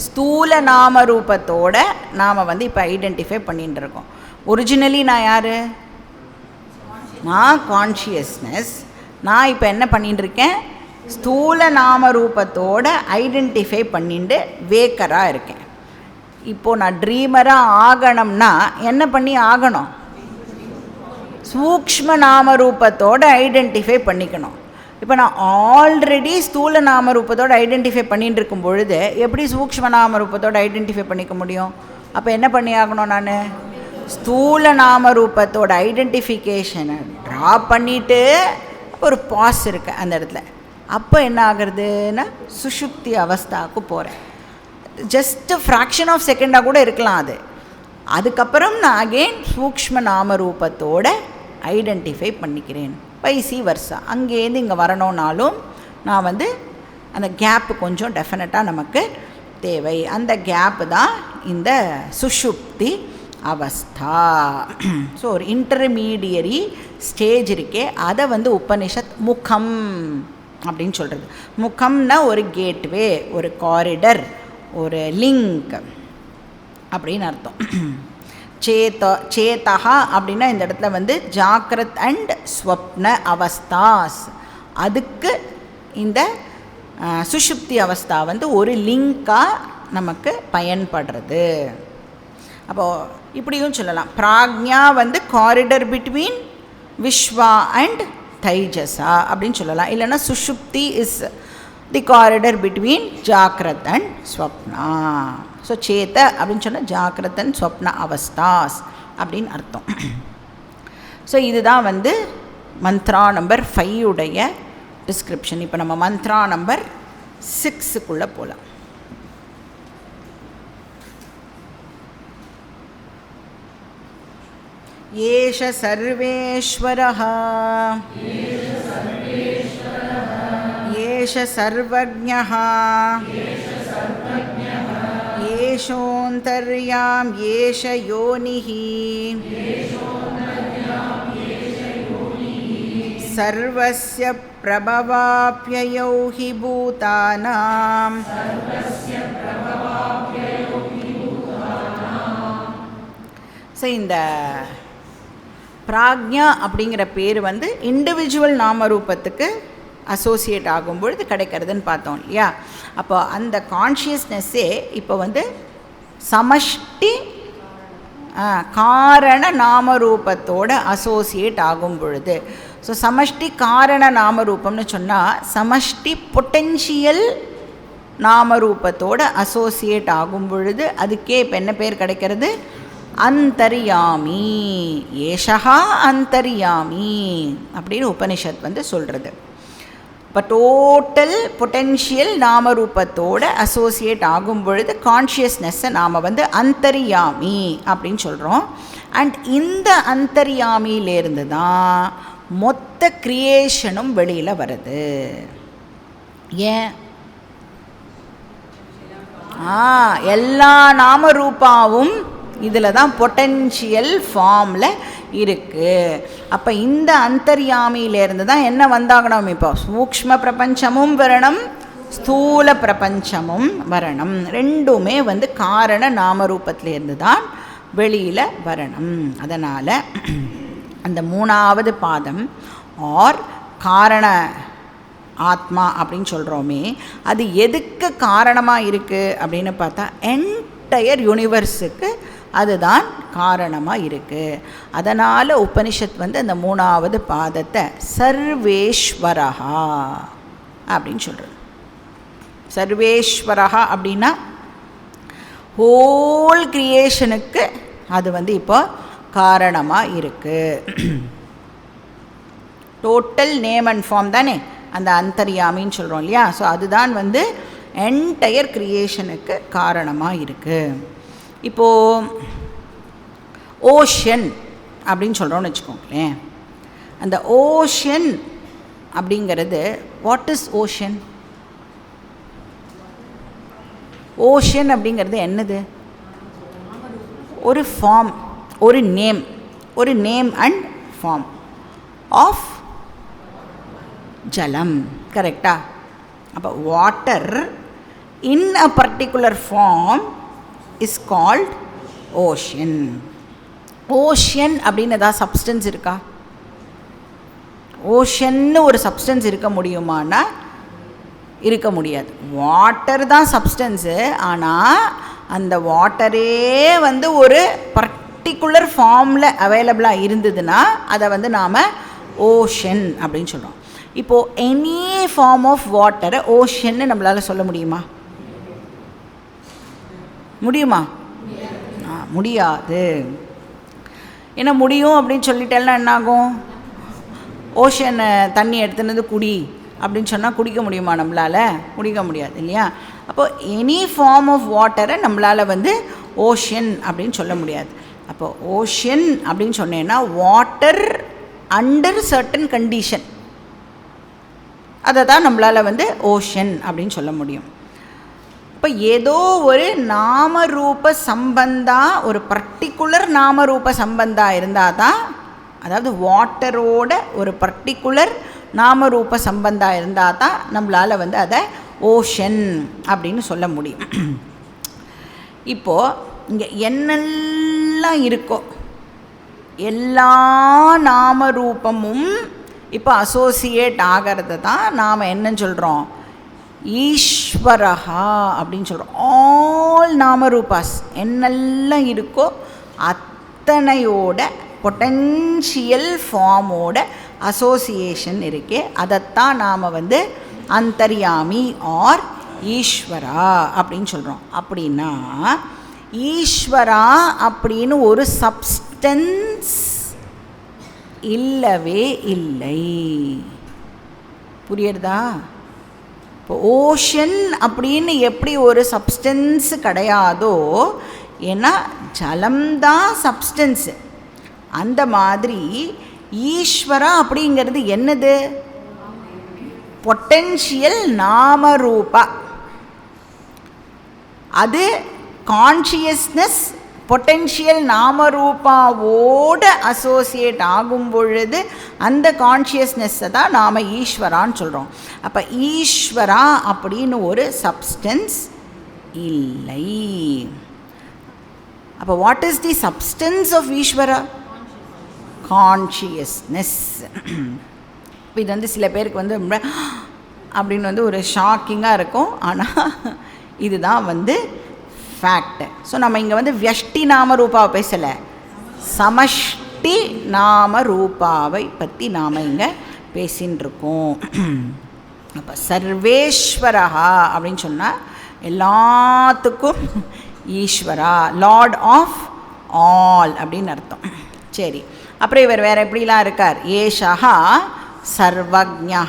ஸ்தூல நாம ரூபத்தோட நாம் வந்து இப்போ ஐடென்டிஃபை பண்ணிட்டு இருக்கோம். ஒரிஜினலி நான் யார்? நான் கான்ஷியஸ்னஸ். நான் இப்போ என்ன பண்ணிட்டு இருக்கேன்? ஸ்தூல நாம ரூபத்தோட ஐடென்டிஃபை பண்ணிட்டு வேக்கராக இருக்கேன். இப்போது நான் ட்ரீமராக ஆகணும்னா என்ன பண்ணி ஆகணும்? சூக்ஷ்ம நாம ரூபத்தோடு ஐடென்டிஃபை பண்ணிக்கணும். இப்போ நான் ஆல்ரெடி ஸ்தூல நாம ரூபத்தோடு ஐடென்டிஃபை பண்ணிட்டு இருக்கும் பொழுது எப்படி சூக்ஷ்ம நாம ரூபத்தோடு ஐடென்டிஃபை பண்ணிக்க முடியும்? அப்போ என்ன பண்ணி ஆகணும்? நான் ஸ்தூல நாம ரூபத்தோட ஐடென்டிஃபிகேஷனை ட்ரா பண்ணிவிட்டு ஒரு பாஸ் இருக்கு அந்த இடத்துல. அப்போ என்ன ஆகுறதுன்னா சுஷுப்தி அவஸ்தாவுக்கு போகிறேன். ஜஸ்ட் ஃப்ராக்ஷன் ஆஃப் செகண்டாக கூட இருக்கலாம் அது. அதுக்கப்புறம் நான் அகெயின் சூக்ஷ்ம நாம ரூபத்தோடு ஐடென்டிஃபை பண்ணிக்கிறேன். வைசி வர்சா, அங்கேருந்து இங்கே வரணுன்னாலும் நான் வந்து அந்த கேப்பு கொஞ்சம் டெஃபினட்டாக நமக்கு தேவை. அந்த கேப்பு தான் இந்த சுஷுப்தி அவஸ்தா. ஸோ ஒரு இன்டர்மீடியரி ஸ்டேஜ் இருக்கே, அதை வந்து உபனிஷத் முகம் அப்படின்னு சொல்கிறது. முகம்னா ஒரு கேட்வே, ஒரு காரிடர், ஒரு லிங்க் அப்படின்னு அர்த்தம். சேதா அப்படின்னா இந்த இடத்துல வந்து ஜாக்கிரத் அண்ட் ஸ்வப்ன அவஸ்தாஸ், அதுக்கு இந்த சுஷுப்தி அவஸ்தா வந்து ஒரு லிங்காக நமக்கு பயன்படுறது. அப்போது இப்படியும் சொல்லலாம், பிராக்ஞா வந்து காரிடர் பிட்வீன் விஸ்வா அண்ட் தைஜசா அப்படின்னு சொல்லலாம். இல்லைன்னா சுஷுப்தி இஸ் தி காரிடர் பிட்வீன் ஜாக்கிரத் அண்ட் ஸ்வப்னா. ஸோ சேத்த அப்படின்னு சொன்னால் ஜாக்கிரத் அண்ட் ஸ்வப்ன அவஸ்தாஸ் அப்படின்னு அர்த்தம். ஸோ இதுதான் வந்து மந்த்ரா நம்பர் 5 உடைய டிஸ்கிரிப்ஷன். இப்போ நம்ம மந்த்ரா நம்பர் 6க்குள்ளே போகலாம். ஏஷ சர்வேஸ்வரஹ ஏஷ சர்வஜ்ஞஹ ஏஷோந்தர்யாம் ஏஷ யோனிஹ சர்வஸ்ய பிரபவாப்யயோ ஹி பூதானாம். ஸோ இந்த பிராக்ஞா அப்படிங்கிற பேர் வந்து இண்டிவிஜுவல் நாமரூபத்துக்கு அசோசியேட் ஆகும்பொழுது கிடைக்கிறதுன்னு பார்த்தோம் இல்லையா. அப்போ அந்த கான்ஷியஸ்னஸ்ஸே இப்போ வந்து சமஷ்டி காரண நாமரூபத்தோடு அசோசியேட் ஆகும் பொழுது. ஸோ சமஷ்டி காரண நாமரூபம்னு சொன்னால் சமஷ்டி பொட்டென்ஷியல் நாமரூபத்தோடு அசோசியேட் ஆகும் பொழுது அதுக்கே இப்போ என்ன பேர் கிடைக்கிறது? அந்தர்யாமி. ஏஷா அந்தர்யாமி அப்படின்னு உபனிஷத் சொல்கிறது. இப்போ டோட்டல் பொட்டென்ஷியல் நாமரூபத்தோடு அசோசியேட் ஆகும் பொழுது கான்ஷியஸ்னஸ்ஸை நாம் அந்தர்யாமி அப்படின்னு சொல்கிறோம். அண்ட் இந்த அந்தர்யாமியிலேருந்து தான் மொத்த கிரியேஷனும் வெளியில் வருது. ஏன்? எல்லா நாமரூபாவும் இதில் தான் பொட்டென்ஷியல் ஃபார்மில் இருக்குது. அப்போ இந்த அந்தர்யாமியிலேருந்து தான் என்ன வந்தாகணும்? இப்போ சூக்ஷ்ம பிரபஞ்சமும் வரணும், ஸ்தூல பிரபஞ்சமும் வரணும். ரெண்டுமே காரண நாமரூபத்திலேருந்து தான் வெளியில் வரணும். அதனால் அந்த மூணாவது பாதம் ஆர் காரண ஆத்மா அப்படின்னு சொல்கிறோமே, அது எதுக்கு காரணமாக இருக்குது அப்படின்னு பார்த்தா என்டையர் யூனிவர்ஸுக்கு அதுதான் காரணமாக இருக்குது. அதனால் உபனிஷத் அந்த மூணாவது பாதத்தை சர்வேஸ்வரஹா அப்படின்னு சொல்கிறது. சர்வேஸ்வரஹா அப்படின்னா ஹோல் கிரியேஷனுக்கு அது இப்போ காரணமாக இருக்குது. டோட்டல் நேம் அண்ட் ஃபார்ம் தானே அந்த அந்தர்யாமின்னு சொல்கிறோம் இல்லையா? ஸோ அதுதான் என்டையர் கிரியேஷனுக்கு காரணமாக இருக்குது. இப்போது ஓஷன் அப்படின்னு சொல்கிறோன்னு வச்சுக்கோங்களேன். அந்த ஓஷன் அப்படிங்கிறது வாட் இஸ் ஓஷன்? ஓஷன் அப்படிங்கிறது என்னது? ஒரு ஃபார்ம், ஒரு நேம் அண்ட் ஃபார்ம் ஆஃப் ஜலம். கரெக்டா? அப்போ water in a particular form is called ocean. Ocean அப்படின்னு ஏதாவது சப்ஸ்டன்ஸ் இருக்கா? ஓஷன்னு ஒரு சப்ஸ்டன்ஸ் இருக்க முடியுமானா இருக்க முடியாது. வாட்டர் தான் சப்ஸ்டன்ஸு. ஆனால் அந்த வாட்டரே ஒரு பர்டிகுலர் ஃபார்மில் அவைலபிளாக இருந்ததுன்னா அதை நாம் ஓஷன் அப்படின்னு சொல்கிறோம். இப்போது எனி ஃபார்ம் ஆஃப் வாட்டரை ஓஷன்னு நம்மளால் சொல்ல முடியுமா? முடியுமா? முடியாது. ஏன்னா முடியும் அப்படின்னு சொல்லிட்டேன்னா என்னாகும்? ஓஷன் தண்ணி எடுத்துனது குடி அப்படின்னு சொன்னால் குடிக்க முடியுமா நம்மளால்? குடிக்க முடியாது இல்லையா? அப்போது எனி ஃபார்ம் ஆஃப் வாட்டரை நம்மளால் ஓஷன் அப்படின்னு சொல்ல முடியாது. அப்போ ஓஷன் அப்படின்னு சொன்னேன்னா வாட்டர் அண்டர் சர்டன் கண்டிஷன், அதை தான் நம்மளால் ஓஷன் அப்படின்னு சொல்ல முடியும். இப்போ ஏதோ ஒரு நாமரூப சம்பந்தா, ஒரு பர்டிகுலர் நாமரூப சம்பந்தா இருந்தால் தான், அதாவது வாட்டரோட ஒரு பர்டிகுலர் நாமரூப சம்பந்தா இருந்தால் தான் நம்மளால் அதை ஓஷன் அப்படின்னு சொல்ல முடியும். இப்போது இங்கே என்னெல்லாம் இருக்கோ எல்லா நாமரூபமும் இப்போ அசோசியேட் ஆகிறது தான் நாம் என்னன்னு சொல்கிறோம்? ஈஸ்வரஹா அப்படின்னு சொல்கிறோம். ஆல் நாமரூபாஸ் என்னெல்லாம் இருக்கோ அத்தனையோட பொட்டென்ஷியல் ஃபார்மோட அசோசியேஷன் இருக்கே, அதைத்தான் நாம் அந்தர்யாமி ஆர் ஈஸ்வரா அப்படின்னு சொல்கிறோம். அப்படின்னா ஈஸ்வரா அப்படின்னு ஒரு சப்ஸ்டன்ஸ் இல்லவே இல்லை. புரியுறதா? இப்போ ஓஷன் அப்படின்னு எப்படி ஒரு சப்ஸ்டன்ஸு கிடையாதோ, ஏன்னா ஜலம்தான் சப்ஸ்டன்ஸு, அந்த மாதிரி ஈஸ்வரா அப்படிங்கிறது என்னது? பொட்டென்ஷியல் நாமரூபா. அது கான்ஷியஸ்னஸ் பொட்டென்ஷியல் நாமரூபாவோட அசோசியேட் ஆகும் பொழுது அந்த கான்ஷியஸ்னஸ்ஸை தான் நாம் ஈஸ்வரான்னு சொல்கிறோம். அப்போ ஈஸ்வரா அப்படின்னு ஒரு சப்ஸ்டன்ஸ் இல்லை. அப்போ what is the substance of Ishwara? Consciousness. இது சில பேருக்கு அப்படின்னு ஒரு ஷாக்கிங்காக இருக்கும். ஆனால் இதுதான் ஃபேக்ட். ஸோ நம்ம இங்கே வியஷ்டி நாமரூபாவை பேசலை, சமஷ்டி நாம ரூபாவை பற்றி நாம் இங்கே பேசின்னு இருக்கோம். அப்போ சர்வேஸ்வரஹா அப்படின்னு சொன்னால் எல்லாத்துக்கும் ஈஸ்வரா, லார்ட் ஆஃப் ஆல் அப்படின்னு அர்த்தம். சரி, அப்புறம் இவர் வேறு எப்படிலாம் இருக்கார்? ஏஷா சர்வஜ்ஞா.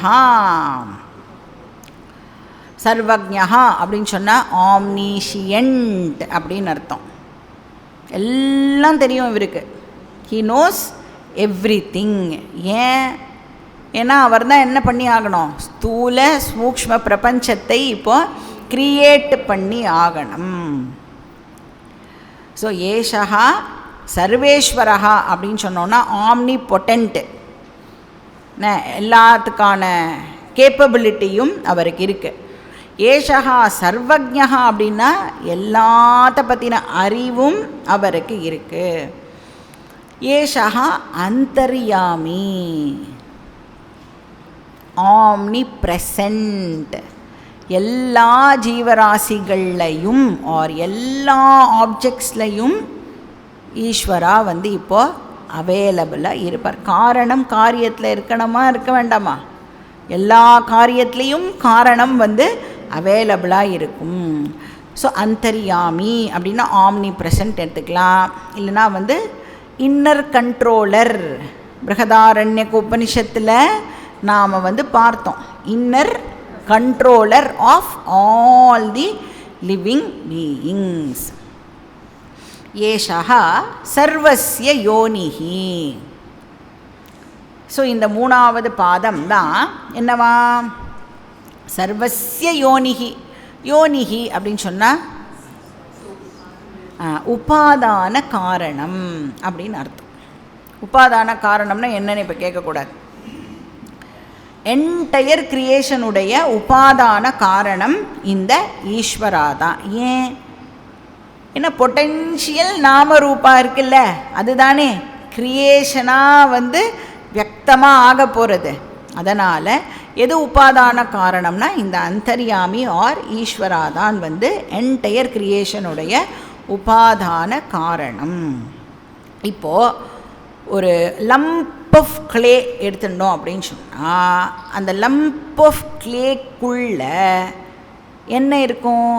சர்வஜ்ஞா அப்படின்னு சொன்னால் ஆம்னீஷியன்ட் அப்படின்னு அர்த்தம். எல்லாம் தெரியும் இவருக்கு. He knows everything. ஏன்னா அவர் தான் என்ன பண்ணி ஆகணும்? ஸ்தூல சூக்ஷ்ம பிரபஞ்சத்தை இப்போ கிரியேட் பண்ணி ஆகணும். ஸோ ஏஷா சர்வேஸ்வரஹா அப்படின்னு சொன்னோன்னா ஆம்னி பொட்டன்ட், எல்லாத்துக்கான கேப்பபிலிட்டியும் அவருக்கு இருக்குது. ஏஷா சர்வஜ்ஞா அப்படின்னா எல்லாத்த பற்றின அறிவும் அவருக்கு இருக்குது. ஏஷா அந்தர்யாமி, ஆம்னி ப்ரெசன்ட், எல்லா ஜீவராசிகள்லையும் ஆர் எல்லா ஆப்ஜெக்ட்ஸ்லையும் ஈஸ்வரா வந்து இப்போது அவைலபிளாக இருப்பார். காரணம் காரியத்தில் இருக்கணுமா இருக்க வேண்டாமா? எல்லா காரியத்துலேயும் காரணம் வந்து அவைலபிளாக இருக்கும். ஸோ அந்தர்யாமி அப்படின்னா ஆம்னி ப்ரெசன்ட் எடுத்துக்கலாம். இல்லைனா வந்து இன்னர் கண்ட்ரோலர். பிருகதாரண்யக உபனிஷத்தில் நாம் வந்து பார்த்தோம், inner controller of all the living beings. ஏஷா சர்வஸ்ய யோனிஹி. ஸோ இந்த மூணாவது பாதம் தான் என்னவா? சர்வஸ்ய யோனிஹி. யோனிஹி அப்படின்னு சொன்னால் உபாதான காரணம் அப்படின்னு அர்த்தம். உபாதான காரணம்னா என்னன்னு இப்போ கேட்கக்கூடாது. என்டையர் கிரியேஷனுடைய உபாதான காரணம் இந்த ஈஸ்வரா தான். ஏன்னா பொட்டென்ஷியல் நாமரூபா இருக்குல்ல, அதுதானே கிரியேஷனாக வந்து வியக்தமாக ஆக போகிறது. அதனால் எது உபாதான காரணம்னா இந்த அந்தர்யாமி ஆர் ஈஸ்வரா தான் வந்து என்டையர் கிரியேஷனுடைய உபாதான காரணம். இப்போது ஒரு லம்ப் ஆஃப் கிளே எடுத்துட்டோம் அப்படின்னு சொன்னால் அந்த லம்ப் ஆஃப் கிளேக்குள்ள என்ன இருக்கும்?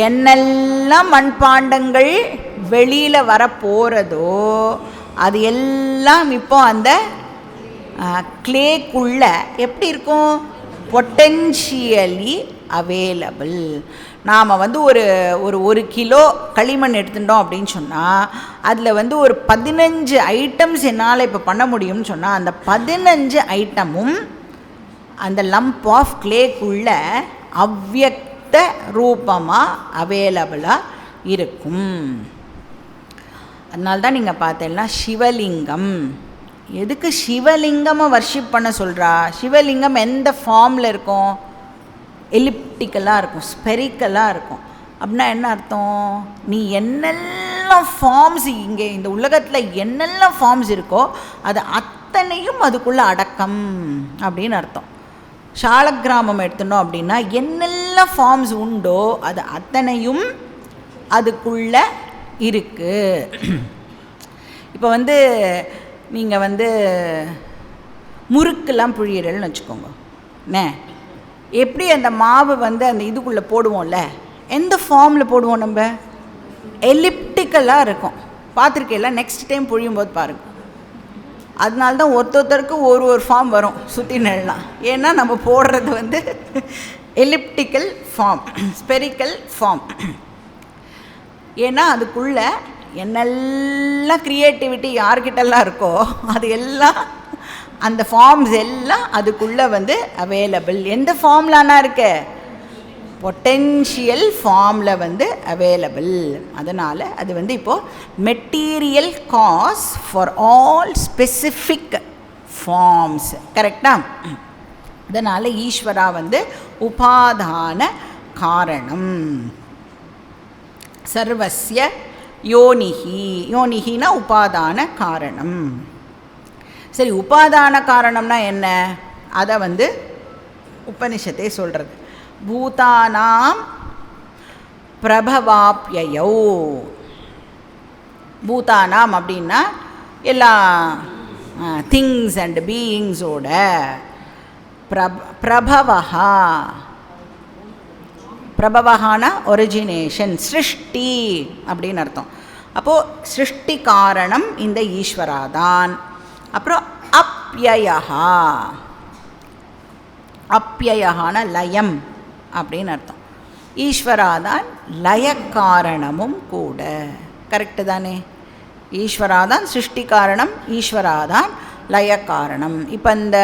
என்னெல்லாம் மண்பாண்டங்கள் வெளியில் வரப்போகிறதோ அது எல்லாம் இப்போ அந்த கிளேக்குள்ள எப்படி இருக்கும்? Potentially available. நாம் வந்து ஒரு கிலோ களிமண் எடுத்துட்டோம் அப்படின்னு சொன்னால் அதில் வந்து ஒரு 15 ஐட்டம்ஸ் என்னால் இப்போ பண்ண முடியும்னு சொன்னால் அந்த 15 ஐட்டமும் அந்த லம்ப் ஆஃப் கிளேக்குள்ள அவ்யக்த ரூபமாக அவைலபிளாக இருக்கும். அதனால்தான் நீங்கள் பார்த்தீங்கன்னா சிவலிங்கம். எதுக்கு சிவலிங்கமை வர்ஷிப் பண்ண சொல்கிறா? சிவலிங்கம் எந்த ஃபார்மில் இருக்கும்? எலிப்டிக்கலாக இருக்கும், ஸ்பெரிக்கலாக இருக்கும். அப்படின்னா என்ன அர்த்தம்? நீ என்னெல்லாம் ஃபார்ம்ஸ் இங்கே இந்த உலகத்தில் என்னெல்லாம் ஃபார்ம்ஸ் இருக்கோ அது அத்தனையும் அதுக்குள்ளே அடக்கம் அப்படின்னு அர்த்தம். சாலக்கிராமம் எடுத்துனோம் அப்படின்னா என்னெல்லாம் ஃபார்ம்ஸ் உண்டோ அது அத்தனையும் அதுக்குள்ளே இருக்குது. இப்போ வந்து நீங்கள் வந்து முறுக்கெல்லாம் புழியிறல்னு வச்சுக்கோங்க. என்ன எப்படி அந்த மாவு வந்து அந்த இதுக்குள்ளே போடுவோம்ல, எந்த ஃபார்மில் போடுவோம்? நம்ம எலிப்டிக்கலாக இருக்கும். பார்த்துருக்கேல்ல, நெக்ஸ்ட் டைம் புழியும்போது பாருங்கள். அதனால்தான் ஒருத்தருக்கு ஒரு ஃபார்ம் வரும் சுற்றி நிழலாம். ஏன்னா நம்ம போடுறது வந்து எலிப்டிக்கல் ஃபார்ம், ஸ்பெரிக்கல் ஃபார்ம். ஏன்னா அதுக்குள்ளே என்னெல்லாம் க்ரியேட்டிவிட்டி யார்கிட்டெல்லாம் இருக்கோ அது எல்லாம் அந்த ஃபார்ம்ஸ் எல்லாம் அதுக்குள்ளே வந்து அவைலபிள். எந்த ஃபார்ம்லானா இருக்கு? பொட்டென்ஷியல் ஃபார்மில் வந்து அவைலபிள். அதனால் அது வந்து இப்போது material cause for all specific forms. கரெக்டாக? அதனால் ஈஸ்வரா வந்து உபாதான காரணம். சர்வஸ்ய யோனிஹி. யோனிஹினா உபாதான காரணம். சரி, உபாதான காரணம்னா என்ன? அதை வந்து உபனிஷத்தே சொல்கிறது. பூதானாம் பிரபவாப்யயோ. பூதானாம் அப்படின்னா எல்லா திங்ஸ் அண்ட் பீயிங்ஸோட பிரபவஹா, பிரபவஹானா ஒரிஜினேஷன், சிருஷ்டி அப்படின்னு அர்த்தம். அப்போது சிருஷ்டி காரணம் இந்த ஈஸ்வராதான். அப்புறம் அப்யயஹா, அப்யயஹான லயம் அப்படின்னு அர்த்தம். ஈஸ்வராதான் லய காரணமும் கூட. கரெக்டு தானே? ஈஸ்வராதான் சிருஷ்டி காரணம், ஈஸ்வராதான் லய காரணம். இப்போ இந்த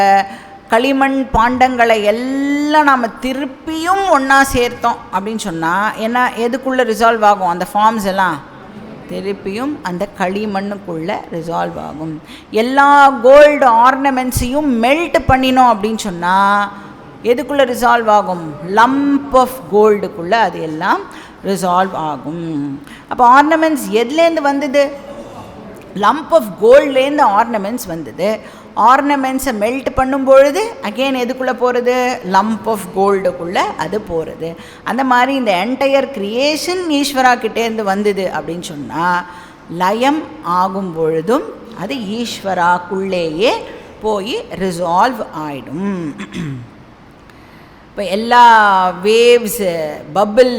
களிமண் பாண்டங்களை எல்லாம் நாம் திருப்பியும் ஒன்றா சேர்த்தோம் அப்படின்னு சொன்னால் என்ன, எதுக்குள்ளே ரிசால்வ் ஆகும்? அந்த ஃபார்ம்ஸ் எல்லாம் திருப்பியும் அந்த களிமண்ணுக்குள்ளே ரிசால்வ் ஆகும். எல்லா கோல்டு ஆர்னமெண்ட்ஸையும் மெல்ட் பண்ணினோம் அப்படின்னு சொன்னால் எதுக்குள்ளே ரிசால்வ் ஆகும்? லம்ப் ஆஃப் கோல்டுக்குள்ளே அது எல்லாம் ரிசால்வ் ஆகும். அப்போ ஆர்னமெண்ட்ஸ் எதுலேருந்து வந்தது? லம்ப் ஆஃப் கோல்ட்லேருந்து ஆர்னமெண்ட்ஸ் வந்தது. ஆர்னமெண்ட்ஸை மெல்ட் பண்ணும்பொழுது அகெயின் எதுக்குள்ளே போகிறது? லம்ப் ஆஃப் கோல்டுக்குள்ளே அது போகிறது. அந்த மாதிரி இந்த என்டையர் கிரியேஷன் ஈஸ்வரா கிட்டேருந்து வந்தது அப்படின்னு சொன்னால் லயம் ஆகும் பொழுதும் அது ஈஸ்வராக்குள்ளேயே போய் ரிசால்வ் ஆகிடும். இப்போ எல்லா வேவ்ஸு, பபிள்,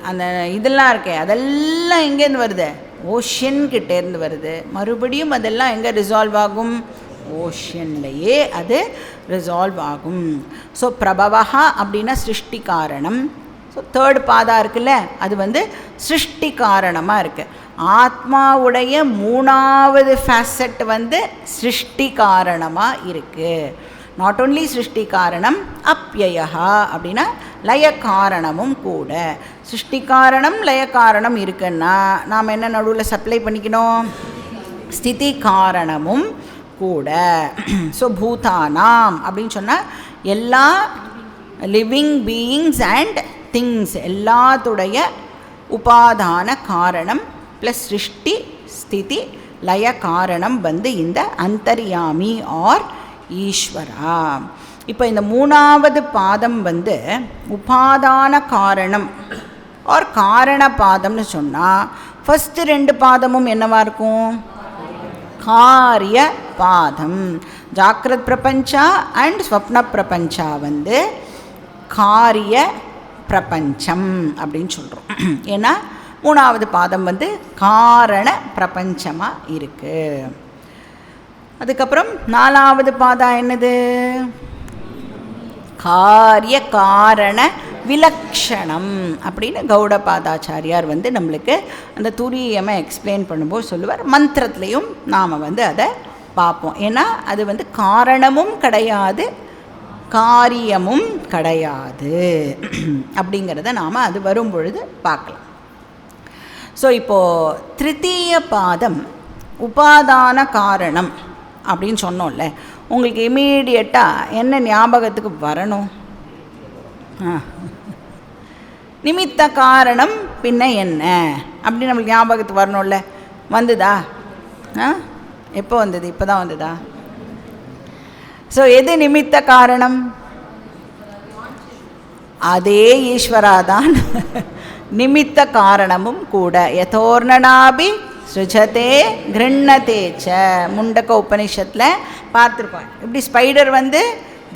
அந்த இதெல்லாம் இருக்கே, அதெல்லாம் எங்கேருந்து வருது? ஓஷன்கிட்டேருந்து வருது. மறுபடியும் அதெல்லாம் எங்கே ரிசால்வ் ஆகும்? ஓஷன்லையே அது ரிசால்வ் ஆகும். ஸோ பிரபவஹா அப்படின்னா சிருஷ்டி காரணம். ஸோ தேர்ட் பாதா இருக்குல்ல, அது சிருஷ்டி காரணமாக இருக்குது. ஆத்மாவுடைய மூணாவது ஃபேசட் சிருஷ்டி காரணமாக இருக்குது. நாட் ஓன்லி சிருஷ்டி காரணம், அப்யயஹா அப்படின்னா லய காரணமும் கூட. சிருஷ்டி காரணம் லய காரணம் இருக்குன்னா நாம் என்ன நடுவில் சப்ளை பண்ணிக்கணும்? ஸ்திதி காரணமும் கூட. ஸோ பூதானாம் அப்படின்னு சொன்னால் எல்லா லிவிங் பீயிங்ஸ் அண்ட் திங்ஸ் எல்லாத்துடைய உபாதான காரணம் ப்ளஸ் சிருஷ்டி ஸ்திதி லய காரணம் இந்த அந்தர்யாமி ஆர் ஈஸ்வரா. இப்போ இந்த மூணாவது பாதம் உபாதான காரணம் ஆர் காரண பாதம்னு சொன்னால் ஃபஸ்ட்டு ரெண்டு பாதமும் என்னவா இருக்கும்? காரிய பாதம். ஜாக்கிரத் பிரபஞ்சா அண்ட் ஸ்வப்ன பிரபஞ்சா காரிய பிரபஞ்சம் அப்படின்னு சொல்கிறோம். ஏன்னா மூணாவது பாதம் காரண பிரபஞ்சமாக இருக்குது. அதுக்கப்புறம் நாலாவது பாதா என்னது? காரிய காரண விலக்ஷணம் அப்படின்னு கௌடபாதாச்சாரியார் நம்மளுக்கு அந்த துரியமாக எக்ஸ்பிளைன் பண்ணும்போது சொல்லுவார். மந்திரத்துலேயும் நாம் அதை பார்ப்போம். ஏன்னா அது காரணமும் கிடையாது, காரியமும் கிடையாது அப்படிங்கிறத நாம் அது வரும்பொழுது பார்க்கலாம். ஸோ இப்போது திருத்தீய பாதம் உபாதான காரணம் அப்படின்னு சொன்னோம்ல, உங்களுக்கு இமீடியட்டாக என்ன ஞாபகத்துக்கு வரணும்? நிமித்த காரணம் பின்ன என்ன அப்படின்னு நம்மளுக்கு ஞாபகத்துக்கு வரணும்ல. வந்துதா? எப்போ வந்தது? இப்போ தான் வந்ததா? ஸோ எது நிமித்த காரணம்? அதே ஈஸ்வராதான் நிமித்த காரணமும் கூட. யதோர்ணனாபி சுஜதே கிருண்ணதேச்ச முண்டக்க உபனிஷத்தில் பார்த்துருப்போம். இப்படி spider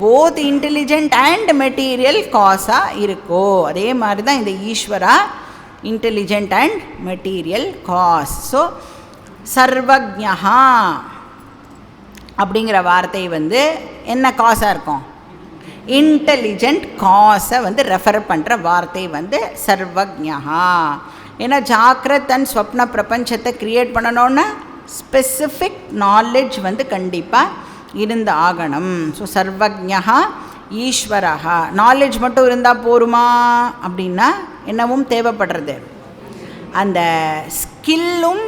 both intelligent and material காஸாக இருக்கோ, அதே மாதிரி தான் இந்த Ishvara intelligent and material cause. So சர்வஜ்ஞா அப்படிங்கிற வார்த்தை என்ன காஸாக இருக்கும்? இன்டெலிஜென்ட் காஸை ரெஃபர் பண்ணுற வார்த்தை சர்வஜ்ஞா. ஏன்னா ஜாக்கிரத் அண்ட் ஸ்வப்ன பிரபஞ்சத்தை க்ரியேட் பண்ணணுன்னா ஸ்பெசிஃபிக் நாலேஜ் கண்டிப்பாக இருந்து ஆகணும். ஸோ சர்வஜ்ஞா ஈஸ்வரஹா. நாலேஜ் மட்டும் இருந்தால் போருமா அப்படின்னா என்னவும் தேவைப்படுறது? அந்த ஸ்கில்லும்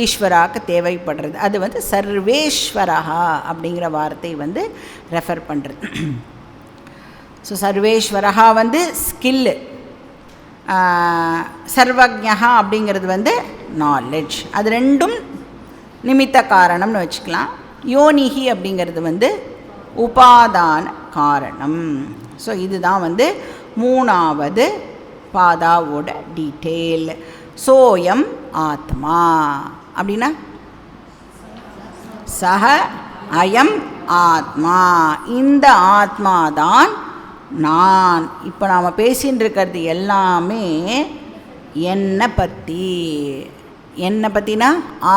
ஈஸ்வராக்கு தேவைப்படுறது. அது சர்வேஸ்வரஹா அப்படிங்கிற வார்த்தை ரெஃபர் பண்ணுறது. ஸோ சர்வேஸ்வரஹா ஸ்கில்லு, சர்வஜ்ஞா அப்படிங்கிறது நாலேஜ். அது ரெண்டும் நிமித்த காரணம்னு வச்சுக்கலாம். யோனிஹி அப்படிங்கிறது உபாதான காரணம். ஸோ இதுதான் மூணாவது பாதாவோட டீட்டெயில். சோயம் ஆத்மா. அப்படின்னா சஹ அயம் ஆத்மா, இந்த ஆத்மாதான் நான். இப்போ நாம் பேசின்னு இருக்கிறது எல்லாமே என்னை பற்றினா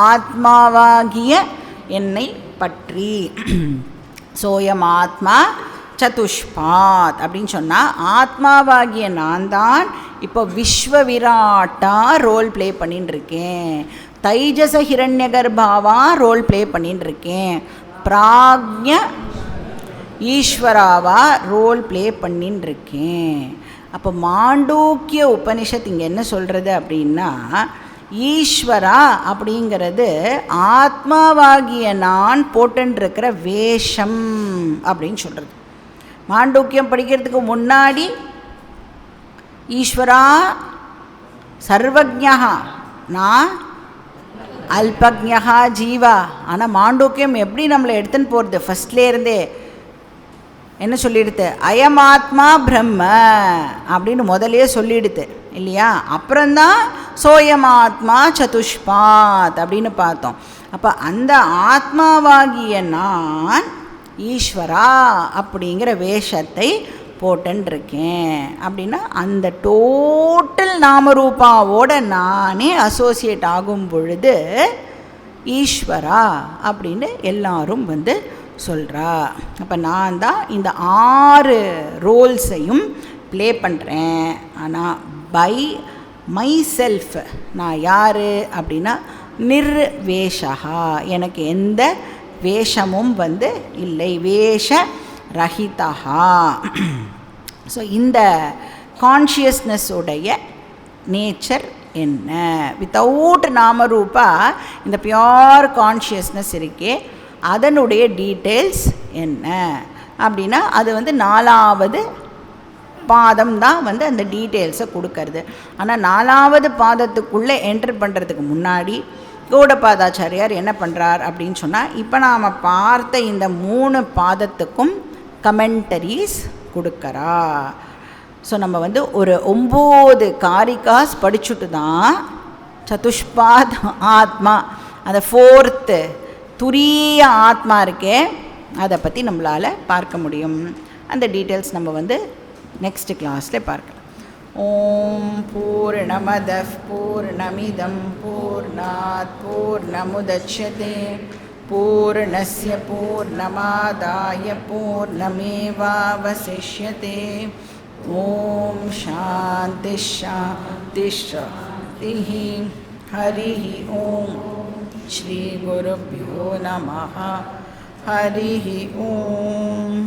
ஆத்மாவாகிய என்னை பற்றி. சோயம் ஆத்மா சதுஷ்பாத் அப்படின்னு சொன்னால் ஆத்மாவாகிய நான் தான் இப்போ விஸ்வ விராட்டா ரோல் ப்ளே பண்ணின்னு இருக்கேன், தைஜச ஹிரண்ய கர்ப்பாவா ரோல் ப்ளே பண்ணின்னு இருக்கேன், பிராக்ஞ ஈஸ்வராவா ரோல் ப்ளே பண்ணின்னு இருக்கேன். அப்போ மாண்டூக்கிய உபனிஷத் இங்கே என்ன சொல்கிறது அப்படின்னா, ஈஸ்வரா அப்படிங்கிறது ஆத்மாவாகிய நான் போட்டுருக்கிற வேஷம் அப்படின்னு சொல்கிறது. மாண்டூக்கியம் படிக்கிறதுக்கு முன்னாடி ஈஸ்வரா சர்வஜ்ஞா, நான் அல்பஜ்ஞா ஜீவா. ஆனால் மாண்டூக்கியம் எப்படி நம்மளை எடுத்துன்னு போகிறது, ஃபஸ்ட்லேருந்தே என்ன சொல்லிடுது, அயமாத்மா பிரம்ம அப்படின்னு முதலே சொல்லிடுது இல்லையா. அப்புறம்தான் சோயமாத்மா சதுஷ்பாத் அப்படின்னு பார்த்தோம். அப்போ அந்த ஆத்மாவாகிய நான் ஈஸ்வரா அப்படிங்கிற வேஷத்தை போட்டுருக்கேன் அப்படின்னா அந்த டோட்டல் நாமரூபாவோட நானே அசோசியேட் ஆகும் பொழுது ஈஸ்வரா அப்படின்னு எல்லாரும் சொல்கிறா. அப்போ நான் தான் இந்த 6 ரோல்ஸையும் ப்ளே பண்ணுறேன். ஆனால் பை மை செல்ஃப் நான் யார் அப்படின்னா நிர்வேஷா, எனக்கு எந்த வேஷமும் இல்லை, வேஷ ரஹிதா. ஸோ இந்த கான்ஷியஸ்னஸோடைய நேச்சர் என்ன, வித்தவுட் நாமரூபா இந்த பியோர் கான்ஷியஸ்னஸ் இருக்கே அதனுடைய டீட்டெயில்ஸ் என்ன அப்படின்னா அது 4வது பாதம் தான் அந்த டீட்டெயில்ஸை கொடுக்கறது. ஆனால் 4வது பாதத்துக்குள்ளே என்டர் பண்ணுறதுக்கு முன்னாடி கௌடபாதாச்சாரியார் என்ன பண்ணுறார் அப்படின்னு சொன்னால், இப்போ நாம் பார்த்த இந்த 3 பாதத்துக்கும் கமெண்டரிஸ் கொடுக்கறா. ஸோ நம்ம ஒரு 9 காரிகாஸ் படிச்சுட்டு தான் சதுஷ்பாத் ஆத்மா, அந்த 4th துரிய ஆத்மா இருக்கே அதை பற்றி நம்மளால் பார்க்க முடியும். அந்த டீட்டெயில்ஸ் நம்ம நெக்ஸ்ட் கிளாஸில் பார்க்கலாம். ஓம் பூர்ணமதః பூர்ணமிதம் பூர்ணாத் பூர்ணமுதச்யதே பூர்ணஸ்ய பூர்ணமாதாய பூர்ணமேவாவசிஷ்யதே. ஓம் சாந்தி சாந்தி சாந்திः. ஹரிः ஓம். ஸ்ரீ குருभ्यो நமः. ஹரிः ஓம்.